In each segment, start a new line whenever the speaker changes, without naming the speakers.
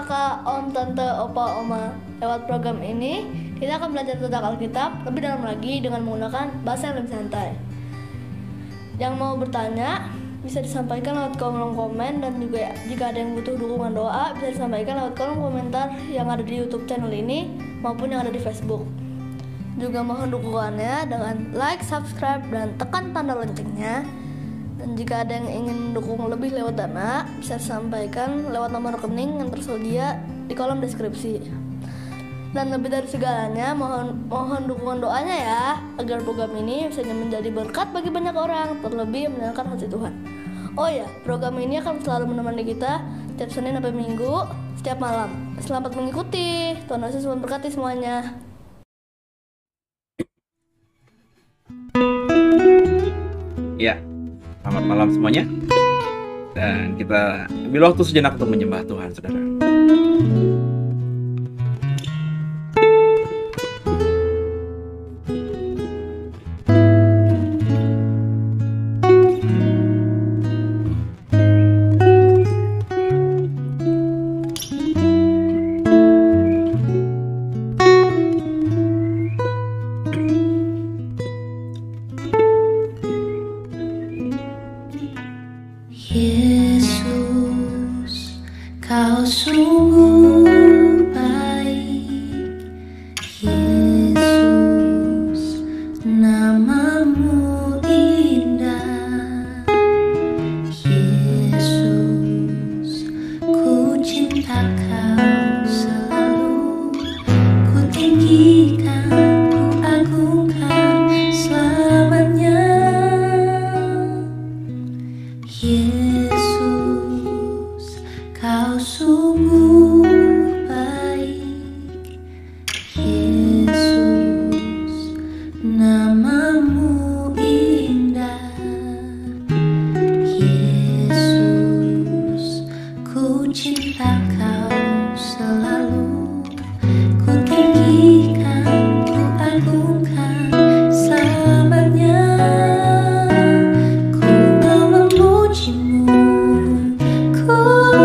Kakak, Om, Tante, Opa, Oma. Lewat program ini, kita akan belajar tentang Alkitab lebih dalam lagi dengan menggunakan bahasa yang lebih santai. Yang mau bertanya, bisa disampaikan lewat kolom komen, dan juga jika ada yang butuh dukungan doa, bisa disampaikan lewat kolom komentar yang ada di YouTube channel ini maupun yang ada di Facebook. Juga mohon dukungannya dengan like, subscribe, dan tekan tanda loncengnya. Dan jika ada yang ingin mendukung lebih lewat dana, bisa disampaikan lewat nomor rekening yang tersedia di kolom deskripsi. Dan lebih dari segalanya, mohon dukungan doanya ya, agar program ini bisa menjadi berkat bagi banyak orang, terlebih menyenangkan hati Tuhan. Oh ya, program ini akan selalu menemani kita setiap Senin sampai Minggu, setiap malam. Selamat mengikuti, Tuhan Yesus memberkati semuanya.
Ya, selamat malam semuanya. Dan kita ambil waktu sejenak untuk menyembah Tuhan, saudara.
Yesus, Kau sungguh baik. Yesus, namamu indah. Yesus, ku cinta Kau selalu. Ku tinggikan, ku agungkan selamanya. Yesus, Kau sungguh baik. Yesus, namamu indah. Yesus, ku cinta Kau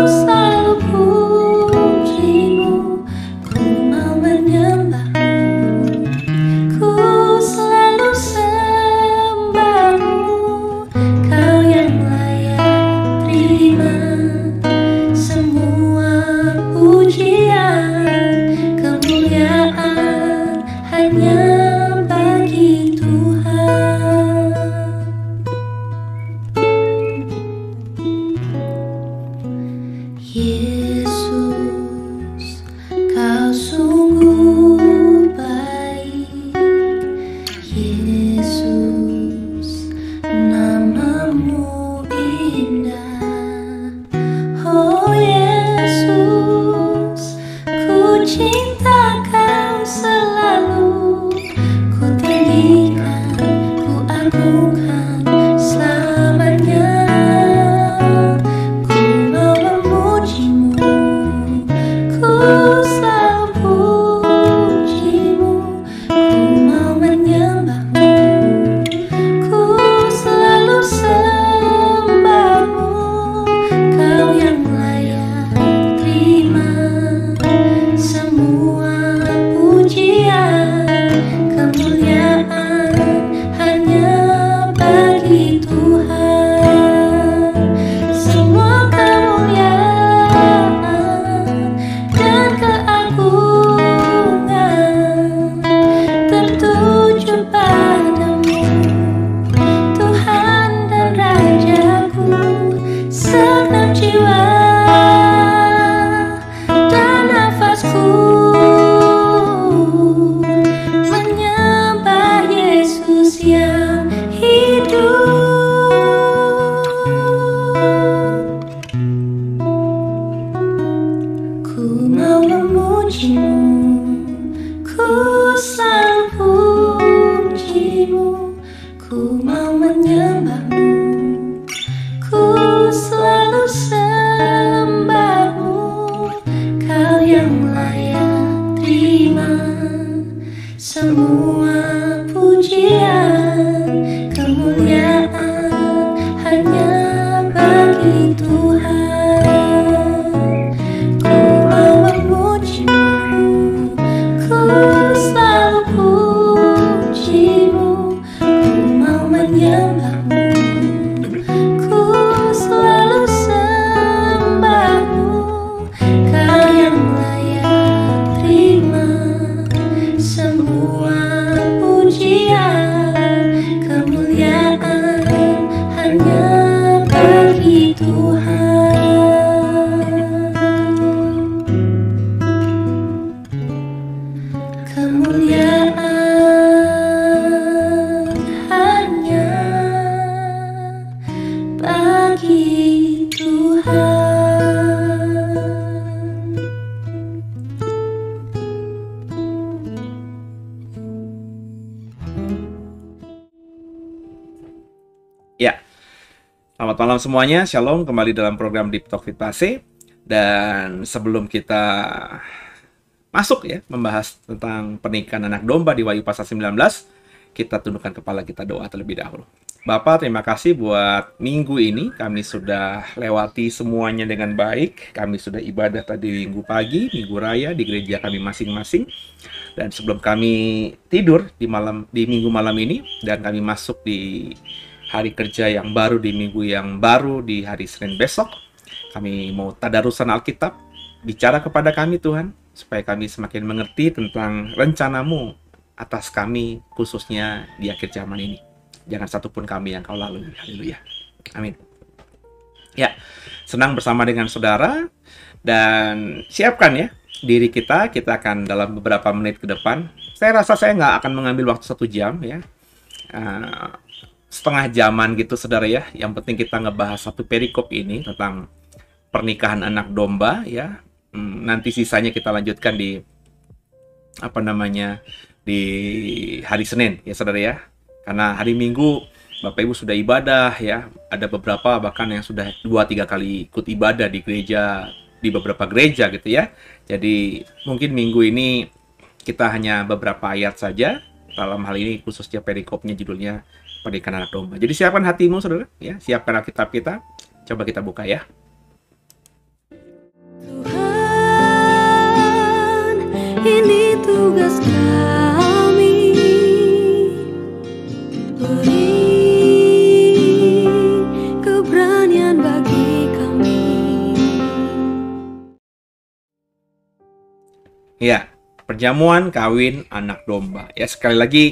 selalu pujimu, ku mau menyembahmu, ku selalu sembahmu. Kau yang layak terima semua pujian, kemuliaan hanya bagi Tuhan. Yesus, kau sungguh baik. Yesus, namamu indah. Oh Yesus, ku cinta kau selalu, ku tinggikan, ku agungkan selamanya. Ku mau memujimu, ku selalu pujimu, ku mau menyembahmu, ku selalu sembahmu. Kau yang layak terima semua pujian, kemuliaan hanya bagi Tuhan. Semua kemuliaan dan keagungan tertuju padamu, Tuhan dan Rajaku. Segenap jiwa dan nafasku menyembah Yesus yang hidup. Ku mau memujimu, ku selalu pujimu, ku mau menyembahmu, ku selalu sembahmu. Kau yang layak terima semua pujian, kemuliaan hanya bagi Tuhan. Ku mau memujimu, ku selalu pujimu, ku mau menyembahmu, ku selalu sembahmu. Kau yang layak terima semua pujian, kemuliaan hanya bagi Tuhan. Kemuliaan hanya bagi Tuhan.
Ya, selamat malam semuanya. Shalom, kembali dalam program Deep Talk with Pase. Dan sebelum kita masuk ya, membahas tentang pernikahan anak domba di Wahyu pasal 19, kita tundukkan kepala kita doa terlebih dahulu. Bapak, terima kasih buat minggu ini. Kami sudah lewati semuanya dengan baik. Kami sudah ibadah tadi minggu pagi, minggu raya di gereja kami masing-masing. Dan sebelum kami tidur di minggu malam ini, dan kami masuk di hari kerja yang baru, di minggu yang baru, di hari Senin besok, kami mau tadarusan Alkitab. Bicara kepada kami Tuhan, supaya kami semakin mengerti tentang rencanamu atas kami, khususnya di akhir zaman ini. Jangan satupun kami yang kau lalui. Haleluya. Amin. Ya, senang bersama dengan saudara. Dan siapkan ya diri kita. Kita akan dalam beberapa menit ke depan. Saya rasa saya nggak akan mengambil waktu 1 jam ya. Setengah jaman gitu saudara ya. Yang penting kita ngebahas satu perikop ini tentang pernikahan anak domba ya. Nanti sisanya kita lanjutkan di di hari Senin ya saudara ya. Karena hari Minggu Bapak Ibu sudah ibadah ya. Ada beberapa bahkan yang sudah 2-3 kali ikut ibadah di gereja, di beberapa gereja gitu ya. Jadi mungkin minggu ini kita hanya beberapa ayat saja. Dalam hal ini khususnya perikopnya judulnya pernikahan anak domba. Jadi siapkan hatimu saudara ya. Siapkan Alkitab kita. Coba kita buka ya. Ya, perjamuan kawin anak domba. Ya, sekali lagi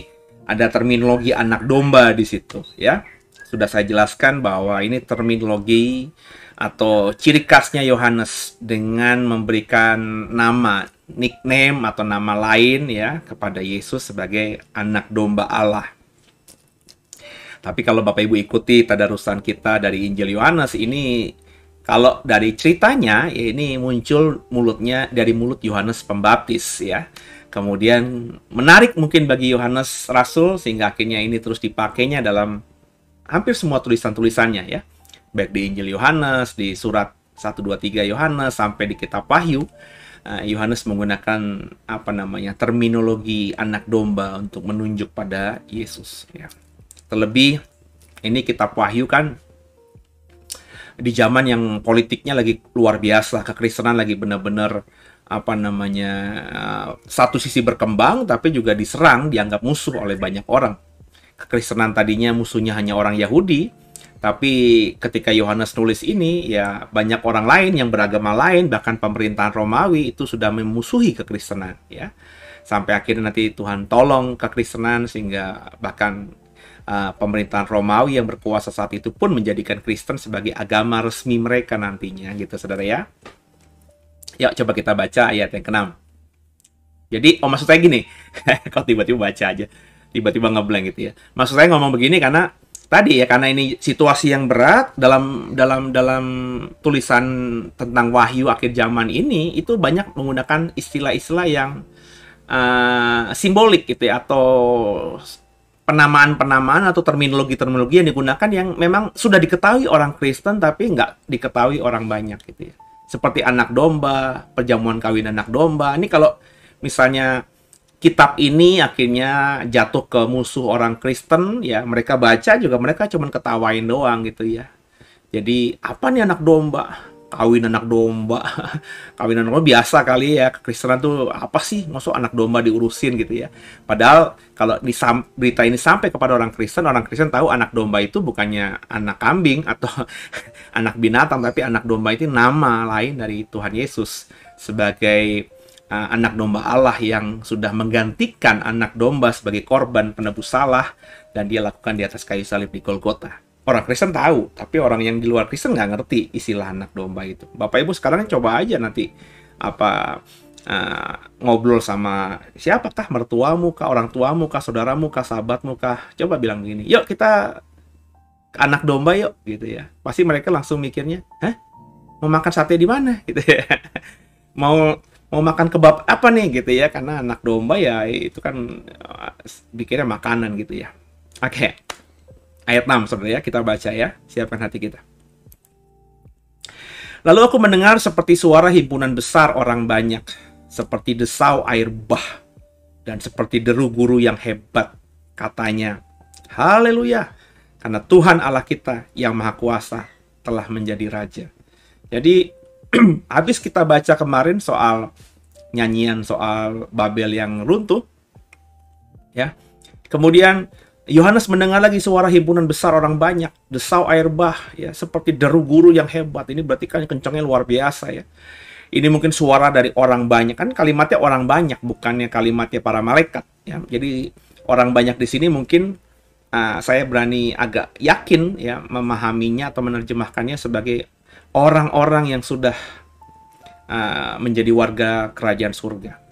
ada terminologi anak domba di situ, ya. Sudah saya jelaskan bahwa ini terminologi atau ciri khasnya Yohanes dengan memberikan nama, nickname atau nama lain ya kepada Yesus sebagai anak domba Allah. Tapi kalau Bapak Ibu ikuti tadarusan kita dari Injil Yohanes ini, kalau dari ceritanya ya ini muncul mulutnya dari mulut Yohanes Pembaptis ya. Kemudian menarik mungkin bagi Yohanes Rasul sehingga akhirnya ini terus dipakainya dalam hampir semua tulisan-tulisannya ya. Baik di Injil Yohanes, di surat 1, 2, 3 Yohanes sampai di kitab Wahyu. Yohanes menggunakan terminologi anak domba untuk menunjuk pada Yesus ya. Terlebih ini kitab Wahyu kan di zaman yang politiknya lagi luar biasa, kekristenan lagi benar-benar satu sisi berkembang tapi juga diserang, dianggap musuh oleh banyak orang. Kekristenan tadinya musuhnya hanya orang Yahudi, tapi ketika Yohanes nulis ini ya banyak orang lain yang beragama lain, bahkan pemerintahan Romawi itu sudah memusuhi kekristenan ya. Sampai akhirnya nanti Tuhan tolong kekristenan sehingga bahkan pemerintahan Romawi yang berkuasa saat itu pun menjadikan Kristen sebagai agama resmi mereka nantinya gitu saudara ya. Yuk coba kita baca ayat yang ke-6. Jadi maksud saya gini, kok tiba-tiba baca aja, tiba-tiba ngeblank gitu ya. Maksud saya ngomong begini karena tadi ya, karena ini situasi yang berat dalam tulisan tentang Wahyu akhir zaman ini itu banyak menggunakan istilah-istilah yang simbolik gitu ya, atau penamaan-penamaan atau terminologi-terminologi yang digunakan yang memang sudah diketahui orang Kristen tapi nggak diketahui orang banyak gitu ya. Seperti anak domba, perjamuan kawin anak domba. Ini kalau misalnya kitab ini akhirnya jatuh ke musuh orang Kristen ya, mereka baca juga mereka cuma ketawain doang gitu ya. Jadi apa nih anak domba? Kawin anak domba. Kawin anak domba biasa kali ya, kekristenan tuh apa sih? Maksud anak domba diurusin gitu ya. Padahal kalau berita ini sampai kepada orang Kristen tahu anak domba itu bukannya anak kambing atau anak binatang, tapi anak domba itu nama lain dari Tuhan Yesus sebagai anak domba Allah yang sudah menggantikan anak domba sebagai korban penebus salah, dan dia lakukan di atas kayu salib di Golgota. Orang Kristen tahu, tapi orang yang di luar Kristen nggak ngerti istilah anak domba itu. Bapak Ibu sekarang coba aja nanti ngobrol sama siapakah, mertuamu kah, orang tuamu kah, saudaramu kah, sahabatmu kah, coba bilang begini, yuk kita anak domba yuk gitu ya. Pasti mereka langsung mikirnya, hah? Mau makan sate di mana gitu ya. mau makan kebab apa nih gitu ya, karena anak domba ya itu kan bikinnya makanan gitu ya. Oke. Ayat 6 saudara ya, kita baca ya, siapkan hati kita. Lalu aku mendengar seperti suara himpunan besar orang banyak, seperti desau air bah, dan seperti deru guru yang hebat. Katanya, haleluya, karena Tuhan Allah kita yang Maha Kuasa telah menjadi Raja. Jadi, habis kita baca kemarin soal nyanyian soal Babel yang runtuh, ya. Kemudian Yohanes mendengar lagi suara himpunan besar orang banyak, desau air bah, ya, seperti deru guru yang hebat. Ini berarti kan kencangnya luar biasa ya. Ini mungkin suara dari orang banyak, kan kalimatnya orang banyak, bukannya kalimatnya para malaikat. Ya. Jadi orang banyak di sini mungkin saya berani agak yakin ya memahaminya atau menerjemahkannya sebagai orang-orang yang sudah menjadi warga kerajaan surga.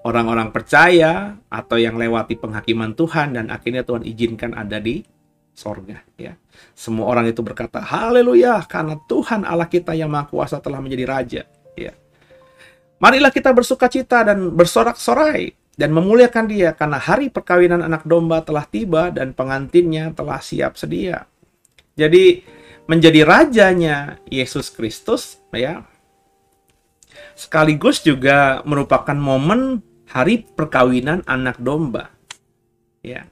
Orang-orang percaya atau yang lewati penghakiman Tuhan dan akhirnya Tuhan izinkan ada di sorga ya. Semua orang itu berkata haleluya karena Tuhan Allah kita yang Maha Kuasa telah menjadi Raja ya. Marilah kita bersukacita dan bersorak-sorai dan memuliakan Dia karena hari perkawinan anak domba telah tiba dan pengantinnya telah siap sedia. Jadi menjadi rajanya Yesus Kristus ya, sekaligus juga merupakan momen hari perkawinan anak domba. Ya.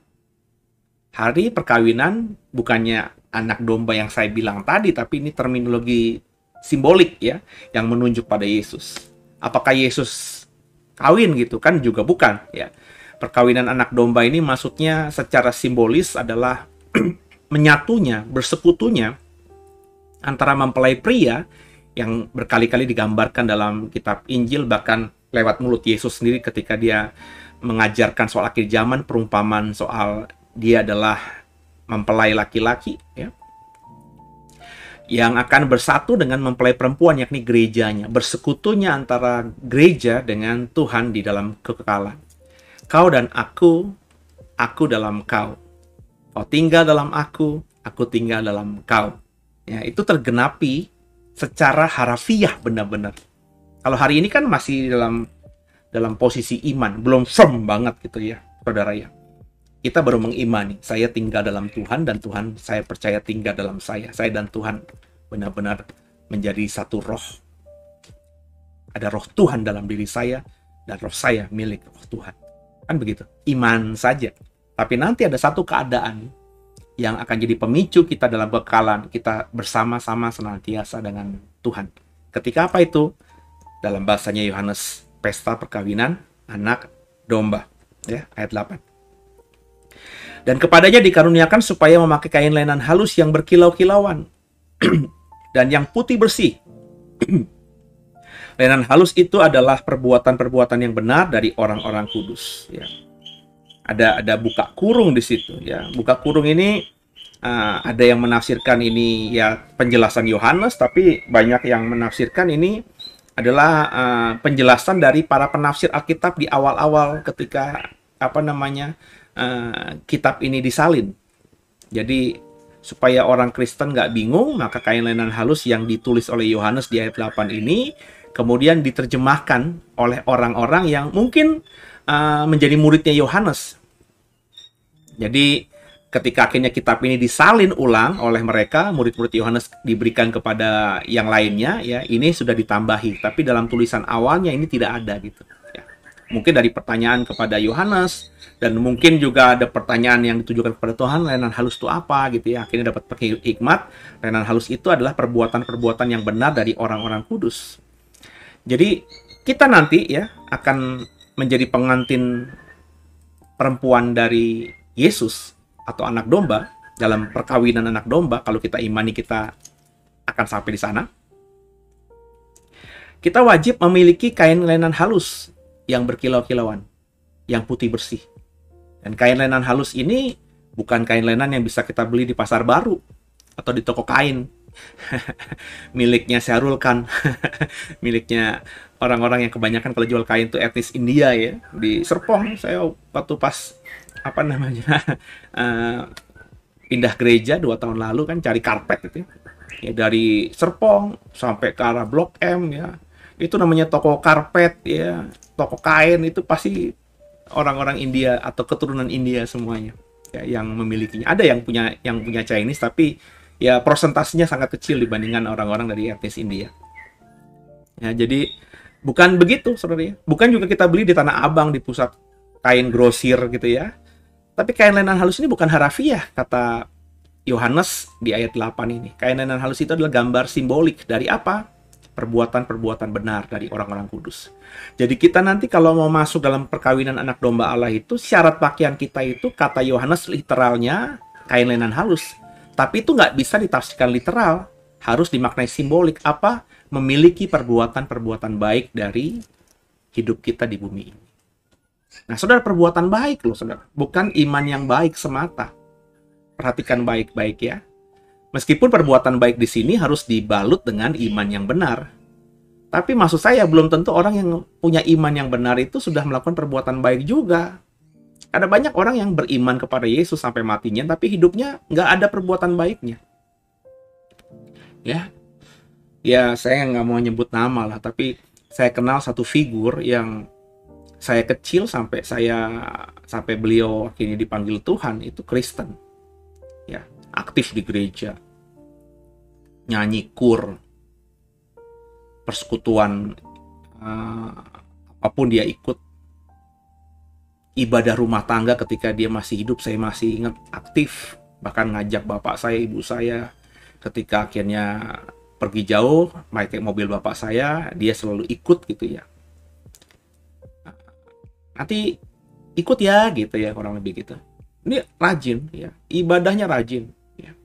Hari perkawinan bukannya anak domba yang saya bilang tadi, tapi ini terminologi simbolik ya, yang menunjuk pada Yesus. Apakah Yesus kawin gitu kan juga bukan ya. Perkawinan anak domba ini maksudnya secara simbolis adalah menyatunya, bersekutunya antara mempelai pria yang berkali-kali digambarkan dalam kitab Injil, bahkan lewat mulut Yesus sendiri ketika dia mengajarkan soal akhir zaman, perumpamaan soal dia adalah mempelai laki-laki, ya, yang akan bersatu dengan mempelai perempuan, yakni gerejanya, bersekutunya antara gereja dengan Tuhan di dalam kekekalan. Kau dan aku dalam kau. Kau tinggal dalam aku tinggal dalam kau. Ya, itu tergenapi secara harafiah benar-benar. Kalau hari ini kan masih dalam posisi iman, belum firm banget gitu ya, saudara ya. Kita baru mengimani, saya tinggal dalam Tuhan dan Tuhan saya percaya tinggal dalam saya. Saya dan Tuhan benar-benar menjadi satu roh. Ada roh Tuhan dalam diri saya dan roh saya milik roh Tuhan. Kan begitu, iman saja. Tapi nanti ada satu keadaan yang akan jadi pemicu kita dalam kekekalan, kita bersama-sama senantiasa dengan Tuhan. Ketika apa itu? Dalam bahasanya Yohanes, pesta perkawinan anak domba, ya, ayat 8. Dan kepadanya dikaruniakan supaya memakai kain lenan halus yang berkilau-kilauan dan yang putih bersih. Lenan halus itu adalah perbuatan-perbuatan yang benar dari orang-orang kudus, ya. Ada buka kurung di situ, ya. Buka kurung ini ada yang menafsirkan ini ya penjelasan Yohanes, tapi banyak yang menafsirkan ini adalah penjelasan dari para penafsir Alkitab di awal-awal ketika kitab ini disalin. Jadi supaya orang Kristen nggak bingung, maka kain lenan halus yang ditulis oleh Yohanes di ayat 8 ini kemudian diterjemahkan oleh orang-orang yang mungkin menjadi muridnya Yohanes. Jadi ketika akhirnya kitab ini disalin ulang oleh mereka, murid-murid Yohanes diberikan kepada yang lainnya, ya, ini sudah ditambahi. Tapi dalam tulisan awalnya ini tidak ada gitu. Ya. Mungkin dari pertanyaan kepada Yohanes, dan mungkin juga ada pertanyaan yang ditujukan kepada Tuhan, lenan halus itu apa gitu ya. Akhirnya dapat hikmat, lenan halus itu adalah perbuatan-perbuatan yang benar dari orang-orang kudus. Jadi kita nanti ya akan menjadi pengantin perempuan dari Yesus atau anak domba, dalam perkawinan anak domba. Kalau kita imani, kita akan sampai di sana. Kita wajib memiliki kain lenan halus yang berkilau-kilauan, yang putih bersih. Dan kain lenan halus ini bukan kain lenan yang bisa kita beli di pasar baru atau di toko kain. Miliknya Syahrul kan. Miliknya orang-orang yang kebanyakan kalau jual kain itu etnis India ya. Di Serpong, saya waktu pas pindah gereja 2 tahun lalu kan cari karpet gitu ya, dari Serpong sampai ke arah Blok M ya, itu namanya toko karpet ya, toko kain, itu pasti orang-orang India atau keturunan India semuanya ya, yang memilikinya. Ada yang punya Chinese, tapi ya prosentasenya sangat kecil dibandingkan orang-orang dari etnis India ya. Jadi bukan begitu saudara ya, bukan juga kita beli di Tanah Abang, di pusat kain grosir gitu ya. Tapi kain lenan halus ini bukan harafiah, kata Yohanes di ayat 8 ini. Kain lenan halus itu adalah gambar simbolik dari apa? Perbuatan-perbuatan benar dari orang-orang kudus. Jadi kita nanti kalau mau masuk dalam perkawinan anak domba Allah itu, syarat pakaian kita itu, kata Yohanes, literalnya kain lenan halus. Tapi itu nggak bisa ditafsirkan literal. Harus dimaknai simbolik. Apa? Memiliki perbuatan-perbuatan baik dari hidup kita di bumi ini. Nah, saudara, perbuatan baik loh, saudara. Bukan iman yang baik semata. Perhatikan baik-baik ya. Meskipun perbuatan baik di sini harus dibalut dengan iman yang benar. Tapi maksud saya, belum tentu orang yang punya iman yang benar itu sudah melakukan perbuatan baik juga. Ada banyak orang yang beriman kepada Yesus sampai matinya, tapi hidupnya nggak ada perbuatan baiknya. Ya, saya nggak mau nyebut nama lah, tapi saya kenal satu figur yang saya kecil sampai beliau akhirnya dipanggil Tuhan, itu Kristen. Ya, aktif di gereja. Nyanyi kur. Persekutuan apapun dia ikut. Ibadah rumah tangga ketika dia masih hidup, saya masih ingat, aktif. Bahkan ngajak bapak saya, ibu saya, ketika akhirnya pergi jauh, pakai mobil bapak saya, dia selalu ikut gitu ya. Nanti ikut ya gitu ya, kurang lebih gitu. Ini rajin ya, ibadahnya rajin ya.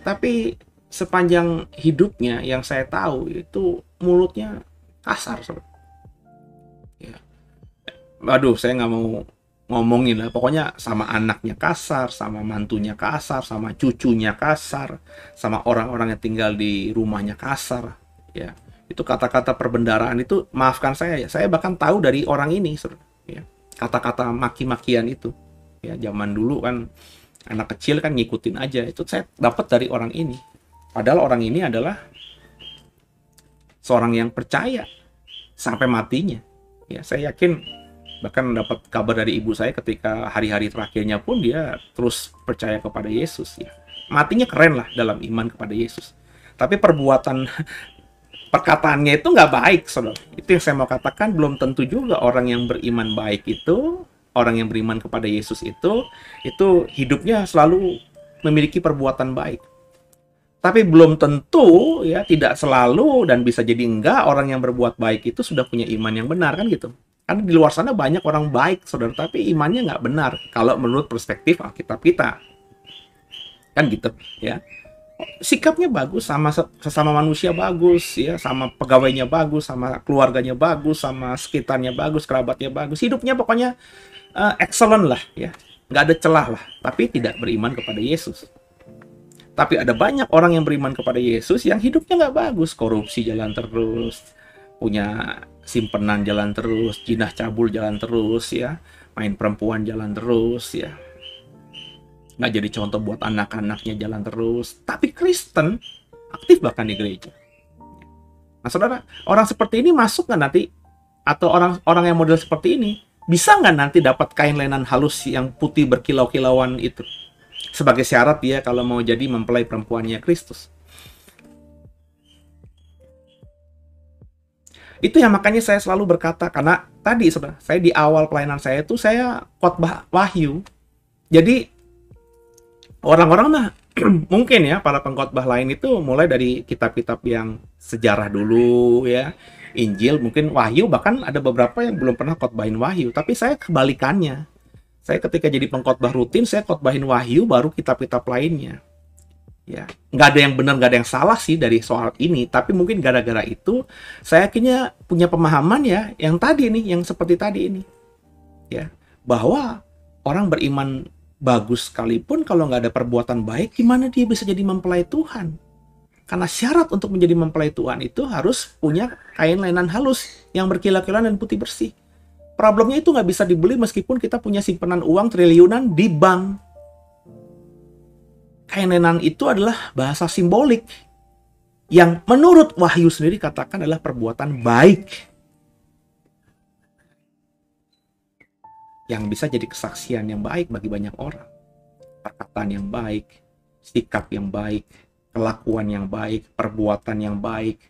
Tapi sepanjang hidupnya yang saya tahu itu mulutnya kasar. Aduh, saya nggak mau ngomongin lah. Pokoknya sama anaknya kasar, sama mantunya kasar, sama cucunya kasar, sama orang-orang yang tinggal di rumahnya kasar. Ya, itu kata-kata perbendaharaan itu, maafkan saya ya, saya bahkan tahu dari orang ini, ya, kata-kata maki-makian itu. Ya, zaman dulu kan anak kecil kan ngikutin aja. Itu saya dapat dari orang ini. Padahal orang ini adalah seorang yang percaya sampai matinya. Ya, saya yakin bahkan dapat kabar dari ibu saya ketika hari-hari terakhirnya pun dia terus percaya kepada Yesus. Ya, matinya keren lah dalam iman kepada Yesus. Tapi perbuatan perkataannya itu nggak baik, saudara. Itu yang saya mau katakan, belum tentu juga orang yang beriman baik itu, orang yang beriman kepada Yesus itu hidupnya selalu memiliki perbuatan baik. Tapi belum tentu, ya, tidak selalu dan bisa jadi enggak orang yang berbuat baik itu sudah punya iman yang benar, kan gitu. Karena di luar sana banyak orang baik, saudara, tapi imannya nggak benar kalau menurut perspektif Alkitab kita. Kan gitu, ya. Sikapnya bagus, sama sesama manusia bagus, ya, sama pegawainya bagus, sama keluarganya bagus, sama sekitarnya bagus, kerabatnya bagus. Hidupnya pokoknya excellent lah, ya. Nggak ada celah lah, tapi tidak beriman kepada Yesus. Tapi ada banyak orang yang beriman kepada Yesus yang hidupnya nggak bagus. Korupsi jalan terus, punya simpenan jalan terus, jinah cabul jalan terus, ya, main perempuan jalan terus, ya, nggak jadi contoh buat anak-anaknya jalan terus. Tapi Kristen, aktif bahkan di gereja. Nah, saudara, orang seperti ini masuk nggak nanti? Atau orang-orang yang model seperti ini, bisa nggak nanti dapat kain lenan halus yang putih berkilau-kilauan itu? Sebagai syarat dia kalau mau jadi mempelai perempuannya Kristus. Itu yang makanya saya selalu berkata, karena tadi saya di awal pelayanan saya itu saya khotbah Wahyu. Jadi orang-orang mah mungkin ya para pengkhotbah lain itu mulai dari kitab-kitab yang sejarah dulu, ya, Injil, mungkin Wahyu, bahkan ada beberapa yang belum pernah khotbahin Wahyu. Tapi saya kebalikannya. Saya ketika jadi pengkhotbah rutin, saya khotbahin Wahyu baru kitab-kitab lainnya. Ya, nggak ada yang benar, nggak ada yang salah sih dari soal ini. Tapi mungkin gara-gara itu, saya akhirnya punya pemahaman, ya, yang tadi nih, yang seperti tadi ini, ya, bahwa orang beriman bagus sekalipun kalau nggak ada perbuatan baik, gimana dia bisa jadi mempelai Tuhan? Karena syarat untuk menjadi mempelai Tuhan itu harus punya kain lenan halus yang berkilau-kilauan dan putih bersih. Problemnya itu nggak bisa dibeli meskipun kita punya simpanan uang triliunan di bank. Kain lenan itu adalah bahasa simbolik yang menurut Wahyu sendiri katakan adalah perbuatan baik yang bisa jadi kesaksian yang baik bagi banyak orang. Perkataan yang baik, sikap yang baik, kelakuan yang baik, perbuatan yang baik,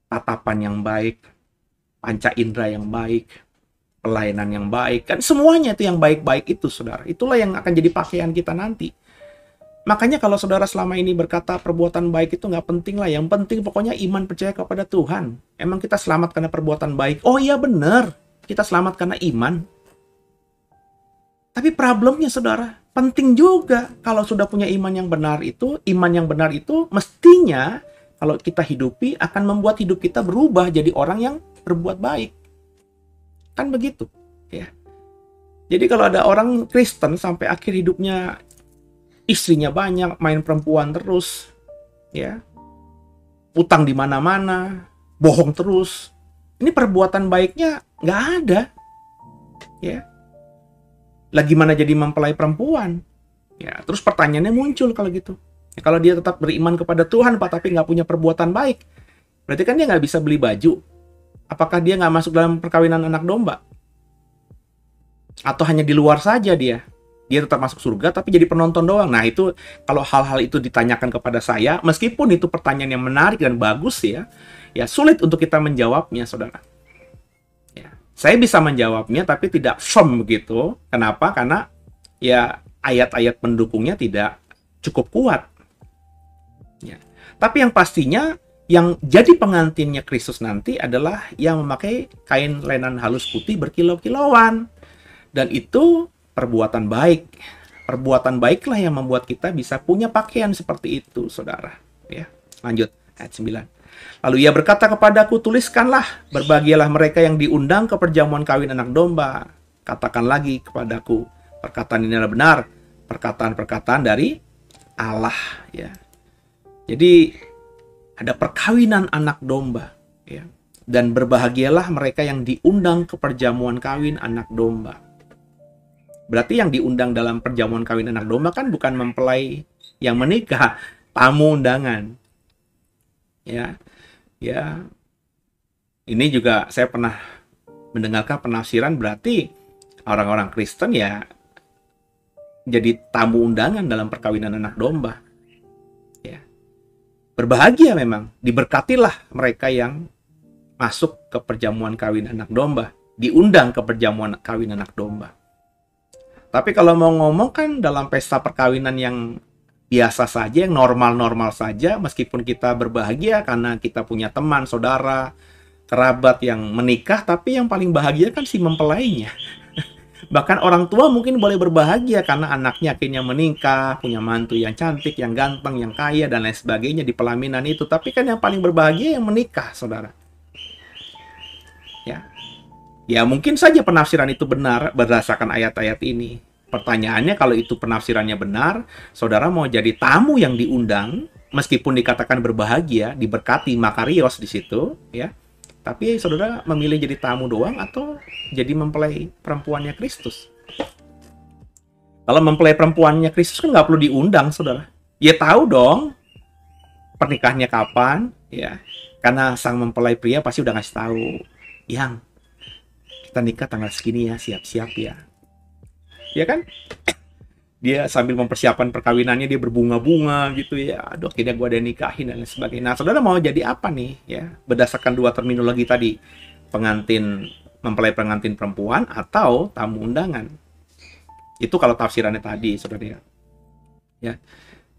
tatapan yang baik, panca indera yang baik, pelayanan yang baik, kan semuanya itu yang baik-baik itu, saudara. Itulah yang akan jadi pakaian kita nanti. Makanya kalau saudara selama ini berkata perbuatan baik itu nggak penting lah, yang penting pokoknya iman percaya kepada Tuhan. Emang kita selamat karena perbuatan baik? Oh iya benar, kita selamat karena iman. Tapi problemnya, saudara, penting juga kalau sudah punya iman yang benar itu mestinya kalau kita hidupi akan membuat hidup kita berubah jadi orang yang berbuat baik. Kan begitu, ya. Jadi kalau ada orang Kristen sampai akhir hidupnya istrinya banyak, main perempuan terus, ya, utang di mana-mana, bohong terus, ini perbuatan baiknya nggak ada, ya. Lagi mana jadi mempelai perempuan, ya. Terus pertanyaannya muncul kalau gitu, ya, kalau dia tetap beriman kepada Tuhan, Pak, tapi nggak punya perbuatan baik, berarti kan dia nggak bisa beli baju. Apakah dia nggak masuk dalam perkawinan anak domba? Atau hanya di luar saja dia? Dia tetap masuk surga tapi jadi penonton doang. Nah itu, kalau hal-hal itu ditanyakan kepada saya, meskipun itu pertanyaan yang menarik dan bagus, ya, ya sulit untuk kita menjawabnya, saudara. Ya, saya bisa menjawabnya tapi tidak firm begitu. Kenapa? Karena ya ayat-ayat pendukungnya tidak cukup kuat. Ya. Tapi yang pastinya, yang jadi pengantinnya Kristus nanti adalah yang memakai kain lenan halus putih berkilau-kilauan. Dan itu perbuatan baik. Perbuatan baiklah yang membuat kita bisa punya pakaian seperti itu, saudara. Ya, lanjut, ayat 9. Lalu ia berkata kepadaku, tuliskanlah, berbahagialah mereka yang diundang ke perjamuan kawin anak domba. katakan lagi kepadaku, perkataan ini adalah benar, perkataan-perkataan dari Allah, ya. Jadi ada perkawinan anak domba, ya. Dan berbahagialah mereka yang diundang ke perjamuan kawin anak domba. Berarti yang diundang dalam perjamuan kawin anak domba kan bukan mempelai yang menikah, tamu undangan. Ya. Ya. Ini juga saya pernah mendengarkan penafsiran, berarti orang-orang Kristen ya jadi tamu undangan dalam perkawinan anak domba. Ya. Berbahagia memang, diberkatilah mereka yang masuk ke perjamuan kawin anak domba, diundang ke perjamuan kawin anak domba. Tapi kalau mau ngomong kan dalam pesta perkawinan yang biasa saja, yang normal-normal saja, meskipun kita berbahagia karena kita punya teman, saudara, kerabat yang menikah, tapi yang paling bahagia kan si mempelainya. Bahkan orang tua mungkin boleh berbahagia karena anaknya akhirnya menikah, punya mantu yang cantik, yang ganteng, yang kaya, dan lain sebagainya di pelaminan itu. Tapi kan yang paling berbahagia yang menikah, saudara. Ya mungkin saja penafsiran itu benar berdasarkan ayat-ayat ini. Pertanyaannya, kalau itu penafsirannya benar, saudara mau jadi tamu yang diundang, meskipun dikatakan berbahagia, diberkati, makarios di situ, ya. Tapi saudara memilih jadi tamu doang atau jadi mempelai perempuannya Kristus? Kalau mempelai perempuannya Kristus kan nggak perlu diundang, saudara. Ya tahu dong pernikahannya kapan, ya. Karena sang mempelai pria pasti udah ngasih tahu, yang kita nikah tanggal segini ya, siap-siap ya. Ya kan? Dia sambil mempersiapkan perkawinannya, dia berbunga-bunga gitu ya. Aduh, akhirnya gue ada nikahin dan lain sebagainya. Nah, saudara mau jadi apa nih? Ya, berdasarkan dua terminologi tadi, mempelai pengantin perempuan atau tamu undangan. Itu kalau tafsirannya tadi, saudara. Ya,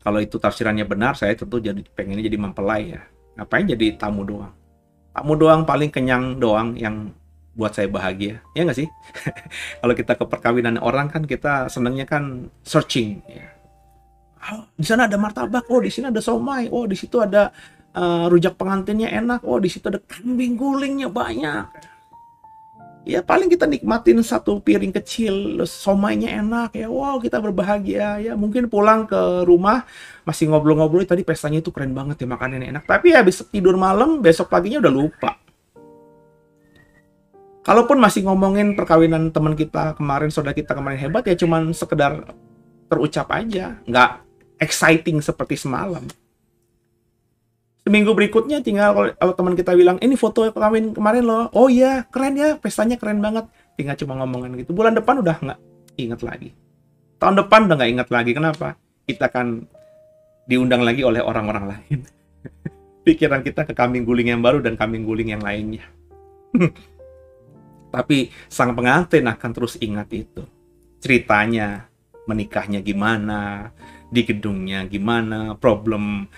kalau itu tafsirannya benar, saya tentu pengennya jadi mempelai ya. Ngapain jadi tamu doang? Tamu doang paling kenyang doang yang buat saya bahagia, ya nggak sih? Kalau kita ke perkawinan orang kan kita senangnya kan searching, ya. Oh, di sana ada martabak, oh di sini ada somai, oh di situ ada rujak pengantinnya enak, oh di situ ada kambing gulingnya banyak. Ya paling kita nikmatin satu piring kecil, somainya enak, ya wow kita berbahagia, ya mungkin pulang ke rumah masih ngobrol-ngobrol, tadi pestanya itu keren banget ya, makanannya enak, tapi habis tidur malam besok paginya udah lupa. Kalaupun masih ngomongin perkawinan teman kita kemarin, saudara kita kemarin hebat, ya cuman sekedar terucap aja, nggak exciting seperti semalam. Seminggu berikutnya tinggal kalau teman kita bilang, ini foto kawin kemarin loh, oh iya keren ya, pestanya keren banget, tinggal cuma ngomongan gitu. Bulan depan udah nggak ingat lagi, tahun depan udah nggak ingat lagi. Kenapa? Kita kan diundang lagi oleh orang-orang lain. Pikiran kita ke kambing guling yang baru dan kambing guling yang lainnya. Tapi sang pengantin akan terus ingat itu. Ceritanya, menikahnya gimana, di gedungnya gimana, problem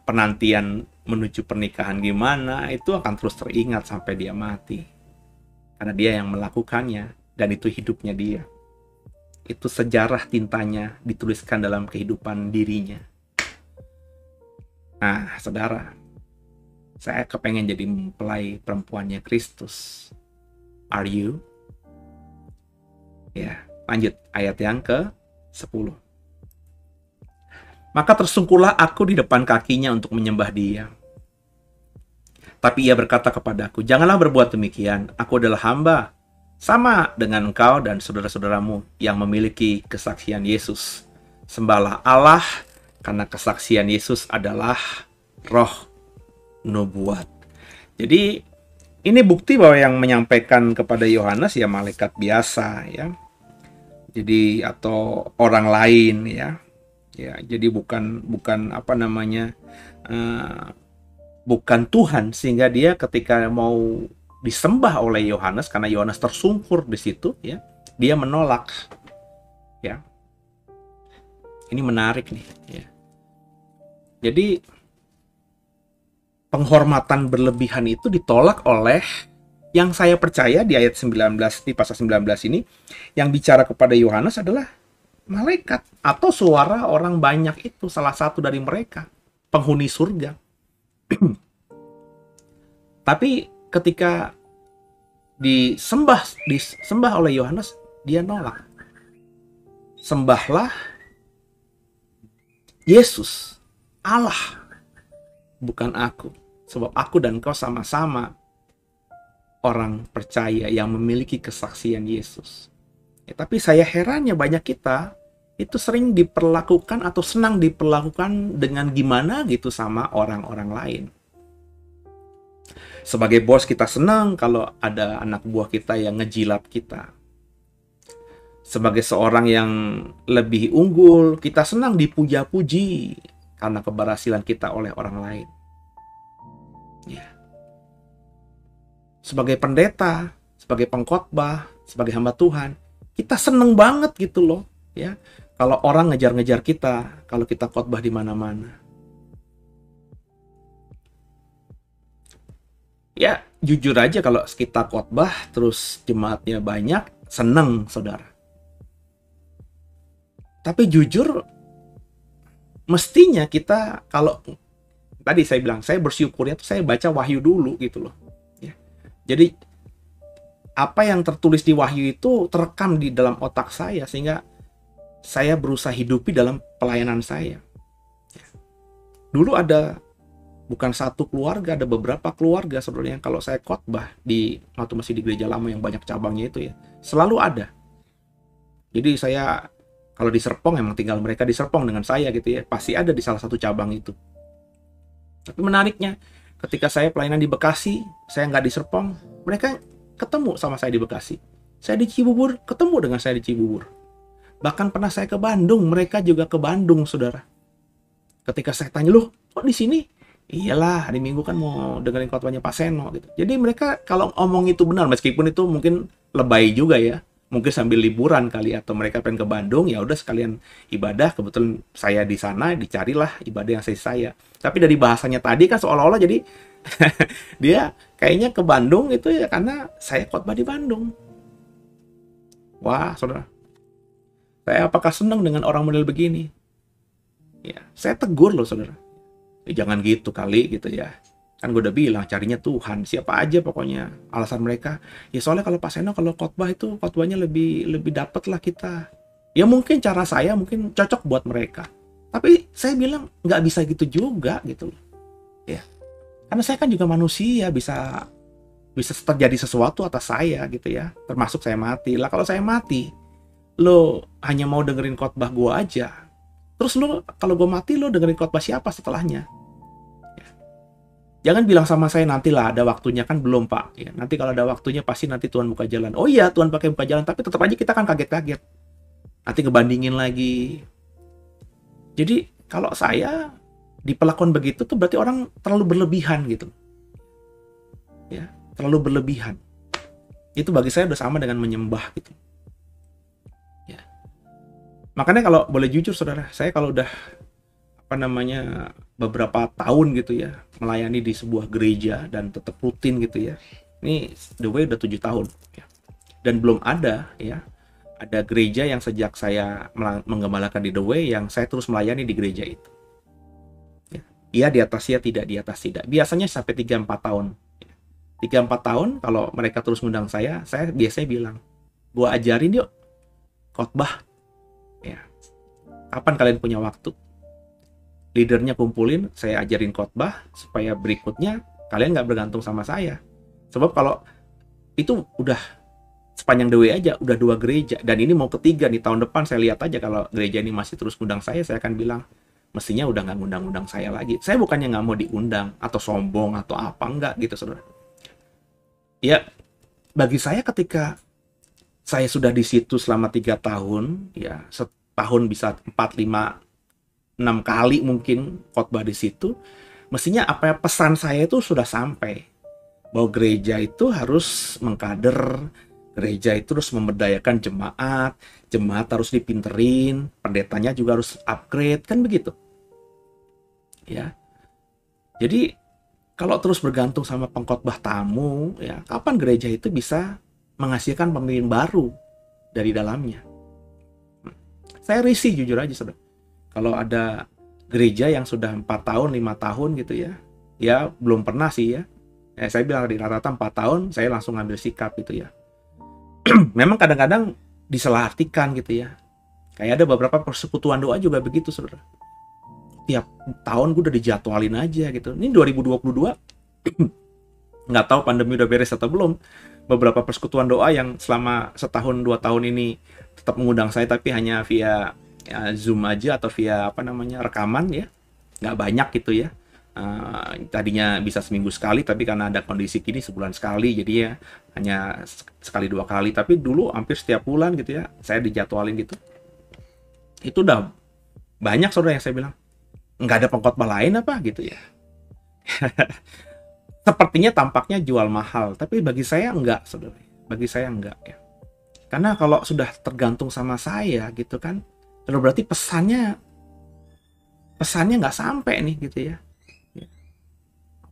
penantian menuju pernikahan gimana, itu akan terus teringat sampai dia mati. Karena dia yang melakukannya, dan itu hidupnya dia. Itu sejarah tintanya dituliskan dalam kehidupan dirinya. Nah, saudara, saya kepengen jadi mempelai perempuannya Kristus. Are you? Ya, lanjut ayat yang ke-10. Maka tersungkurlah aku di depan kakinya untuk menyembah dia. Tapi ia berkata kepadaku, janganlah berbuat demikian, aku adalah hamba, sama dengan engkau dan saudara-saudaramu yang memiliki kesaksian Yesus. Sembahlah Allah, karena kesaksian Yesus adalah roh nubuat. Jadi, ini bukti bahwa yang menyampaikan kepada Yohanes ya malaikat biasa ya. Jadi atau orang lain ya. Ya, jadi bukan apa namanya? Bukan Tuhan, sehingga dia ketika mau disembah oleh Yohanes karena Yohanes tersungkur di situ ya, dia menolak. Ya. Ini menarik nih ya. Jadi penghormatan berlebihan itu ditolak oleh yang saya percaya di ayat 19, di pasal 19 ini, yang bicara kepada Yohanes adalah malaikat atau suara orang banyak itu, salah satu dari mereka, penghuni surga. Tapi ketika disembah oleh Yohanes, dia nolak. Sembahlah Yesus, Allah, bukan aku. Sebab aku dan kau sama-sama orang percaya yang memiliki kesaksian Yesus. Ya, tapi saya herannya banyak kita itu sering diperlakukan atau senang diperlakukan dengan gimana gitu sama orang-orang lain. Sebagai bos kita senang kalau ada anak buah kita yang ngejilat kita. Sebagai seorang yang lebih unggul, kita senang dipuja-puji karena keberhasilan kita oleh orang lain. Ya. Sebagai pendeta, sebagai pengkhotbah, sebagai hamba Tuhan, kita seneng banget gitu loh, ya. Kalau orang ngejar-ngejar kita, kalau kita khotbah di mana-mana. Ya, jujur aja kalau kita khotbah terus jemaatnya banyak, seneng, saudara. Tapi jujur, mestinya kita kalau tadi saya bilang, saya bersyukurnya tuh saya baca Wahyu dulu gitu loh. Ya. Jadi apa yang tertulis di Wahyu itu terekam di dalam otak saya sehingga saya berusaha hidupi dalam pelayanan saya. Ya. Dulu ada bukan satu keluarga, ada beberapa keluarga sebenarnya yang kalau saya khotbah di waktu masih di gereja lama yang banyak cabangnya itu ya, selalu ada. Jadi saya kalau di Serpong emang tinggal mereka di Serpong dengan saya gitu ya, pasti ada di salah satu cabang itu. Tapi menariknya, ketika saya pelayanan di Bekasi, saya nggak di Serpong, mereka ketemu sama saya di Bekasi. Saya di Cibubur, ketemu dengan saya di Cibubur. Bahkan pernah saya ke Bandung, mereka juga ke Bandung, saudara. Ketika saya tanya, loh, kok di sini? Iyalah, hari Minggu kan mau dengerin khotbahnya Pak Seno gitu. Jadi mereka kalau omong itu benar, meskipun itu mungkin lebay juga ya. Mungkin sambil liburan kali atau mereka pengen ke Bandung, ya udah sekalian ibadah. Kebetulan saya di sana, dicarilah ibadah yang saya. Tapi dari bahasanya tadi kan seolah-olah jadi dia kayaknya ke Bandung itu ya karena saya khotbah di Bandung. Wah, saudara. Saya apakah senang dengan orang model begini? Ya, saya tegur loh, saudara. Jangan gitu kali gitu ya. Kan gue udah bilang carinya Tuhan, siapa aja pokoknya. Alasan mereka, ya soalnya kalau Pak Seno kalau khotbah itu khotbahnya lebih dapet lah kita. Ya mungkin cara saya mungkin cocok buat mereka. Tapi saya bilang nggak bisa gitu juga gitu loh. Ya. Karena saya kan juga manusia, bisa terjadi sesuatu atas saya gitu ya. Termasuk saya mati. Lah kalau saya mati, lo hanya mau dengerin khotbah gue aja. Terus lo kalau gue mati lo dengerin khotbah siapa setelahnya? Jangan bilang sama saya nantilah ada waktunya, kan belum Pak. Ya, nanti kalau ada waktunya pasti nanti Tuhan buka jalan. Oh iya Tuhan pakai buka jalan, tapi tetap aja kita kan kaget-kaget. Nanti ngebandingin lagi. Jadi kalau saya diperlakukan begitu tuh berarti orang terlalu berlebihan gitu. Ya, terlalu berlebihan. Itu bagi saya udah sama dengan menyembah gitu. Ya. Makanya kalau boleh jujur saudara, saya kalau udah beberapa tahun gitu ya melayani di sebuah gereja dan tetap rutin gitu ya. Ini The Way udah 7 tahun ya. Dan belum ada ya ada gereja yang sejak saya menggembalakan di The Way yang saya terus melayani di gereja itu. Ya. Iya di atas ya, tidak di atas tidak. Biasanya sampai 3-4 tahun. 3-4 tahun kalau mereka terus ngundang saya biasanya bilang, "Gua ajarin yuk khotbah." Ya. Kapan kalian punya waktu? Leadernya kumpulin, saya ajarin khotbah supaya berikutnya kalian nggak bergantung sama saya. Sebab kalau itu udah sepanjang The Way aja udah 2 gereja dan ini mau ketiga nih tahun depan, saya lihat aja kalau gereja ini masih terus ngundang saya akan bilang mestinya udah nggak ngundang-undang saya lagi. Saya bukannya nggak mau diundang atau sombong atau apa, enggak gitu saudara. Ya bagi saya ketika saya sudah di situ selama 3 tahun, ya setahun bisa 4-5 6 kali mungkin khotbah di situ, mestinya pesan saya itu sudah sampai bahwa gereja itu harus mengkader, gereja itu harus memberdayakan jemaat harus dipinterin, pendetanya juga harus upgrade, kan begitu. Ya. Jadi kalau terus bergantung sama pengkhotbah tamu, ya kapan gereja itu bisa menghasilkan pemimpin baru dari dalamnya? Saya risih jujur aja saudara. Kalau ada gereja yang sudah 4 tahun, 5 tahun gitu ya belum pernah sih ya, Saya bilang di rata-rata 4 tahun saya langsung ngambil sikap gitu ya. Memang kadang-kadang disalahartikan gitu ya. Kayak ada beberapa persekutuan doa juga begitu, saudara. Tiap tahun gue udah dijadwalin aja gitu. Ini 2022, nggak tahu pandemi udah beres atau belum. Beberapa persekutuan doa yang selama setahun 2 tahun ini tetap mengundang saya, tapi hanya via Zoom aja atau via rekaman ya. Nggak banyak gitu ya. Tadinya bisa seminggu sekali, tapi karena ada kondisi gini sebulan sekali, jadi ya hanya sekali 2 kali. Tapi dulu hampir setiap bulan gitu ya, saya dijadwalin gitu. Itu udah banyak, saudara, yang saya bilang, nggak ada pengkhotbah lain apa gitu ya. Sepertinya tampaknya jual mahal, tapi bagi saya enggak, saudara. Bagi saya enggak ya. Karena kalau sudah tergantung sama saya gitu kan, berarti pesannya nggak sampai nih gitu ya.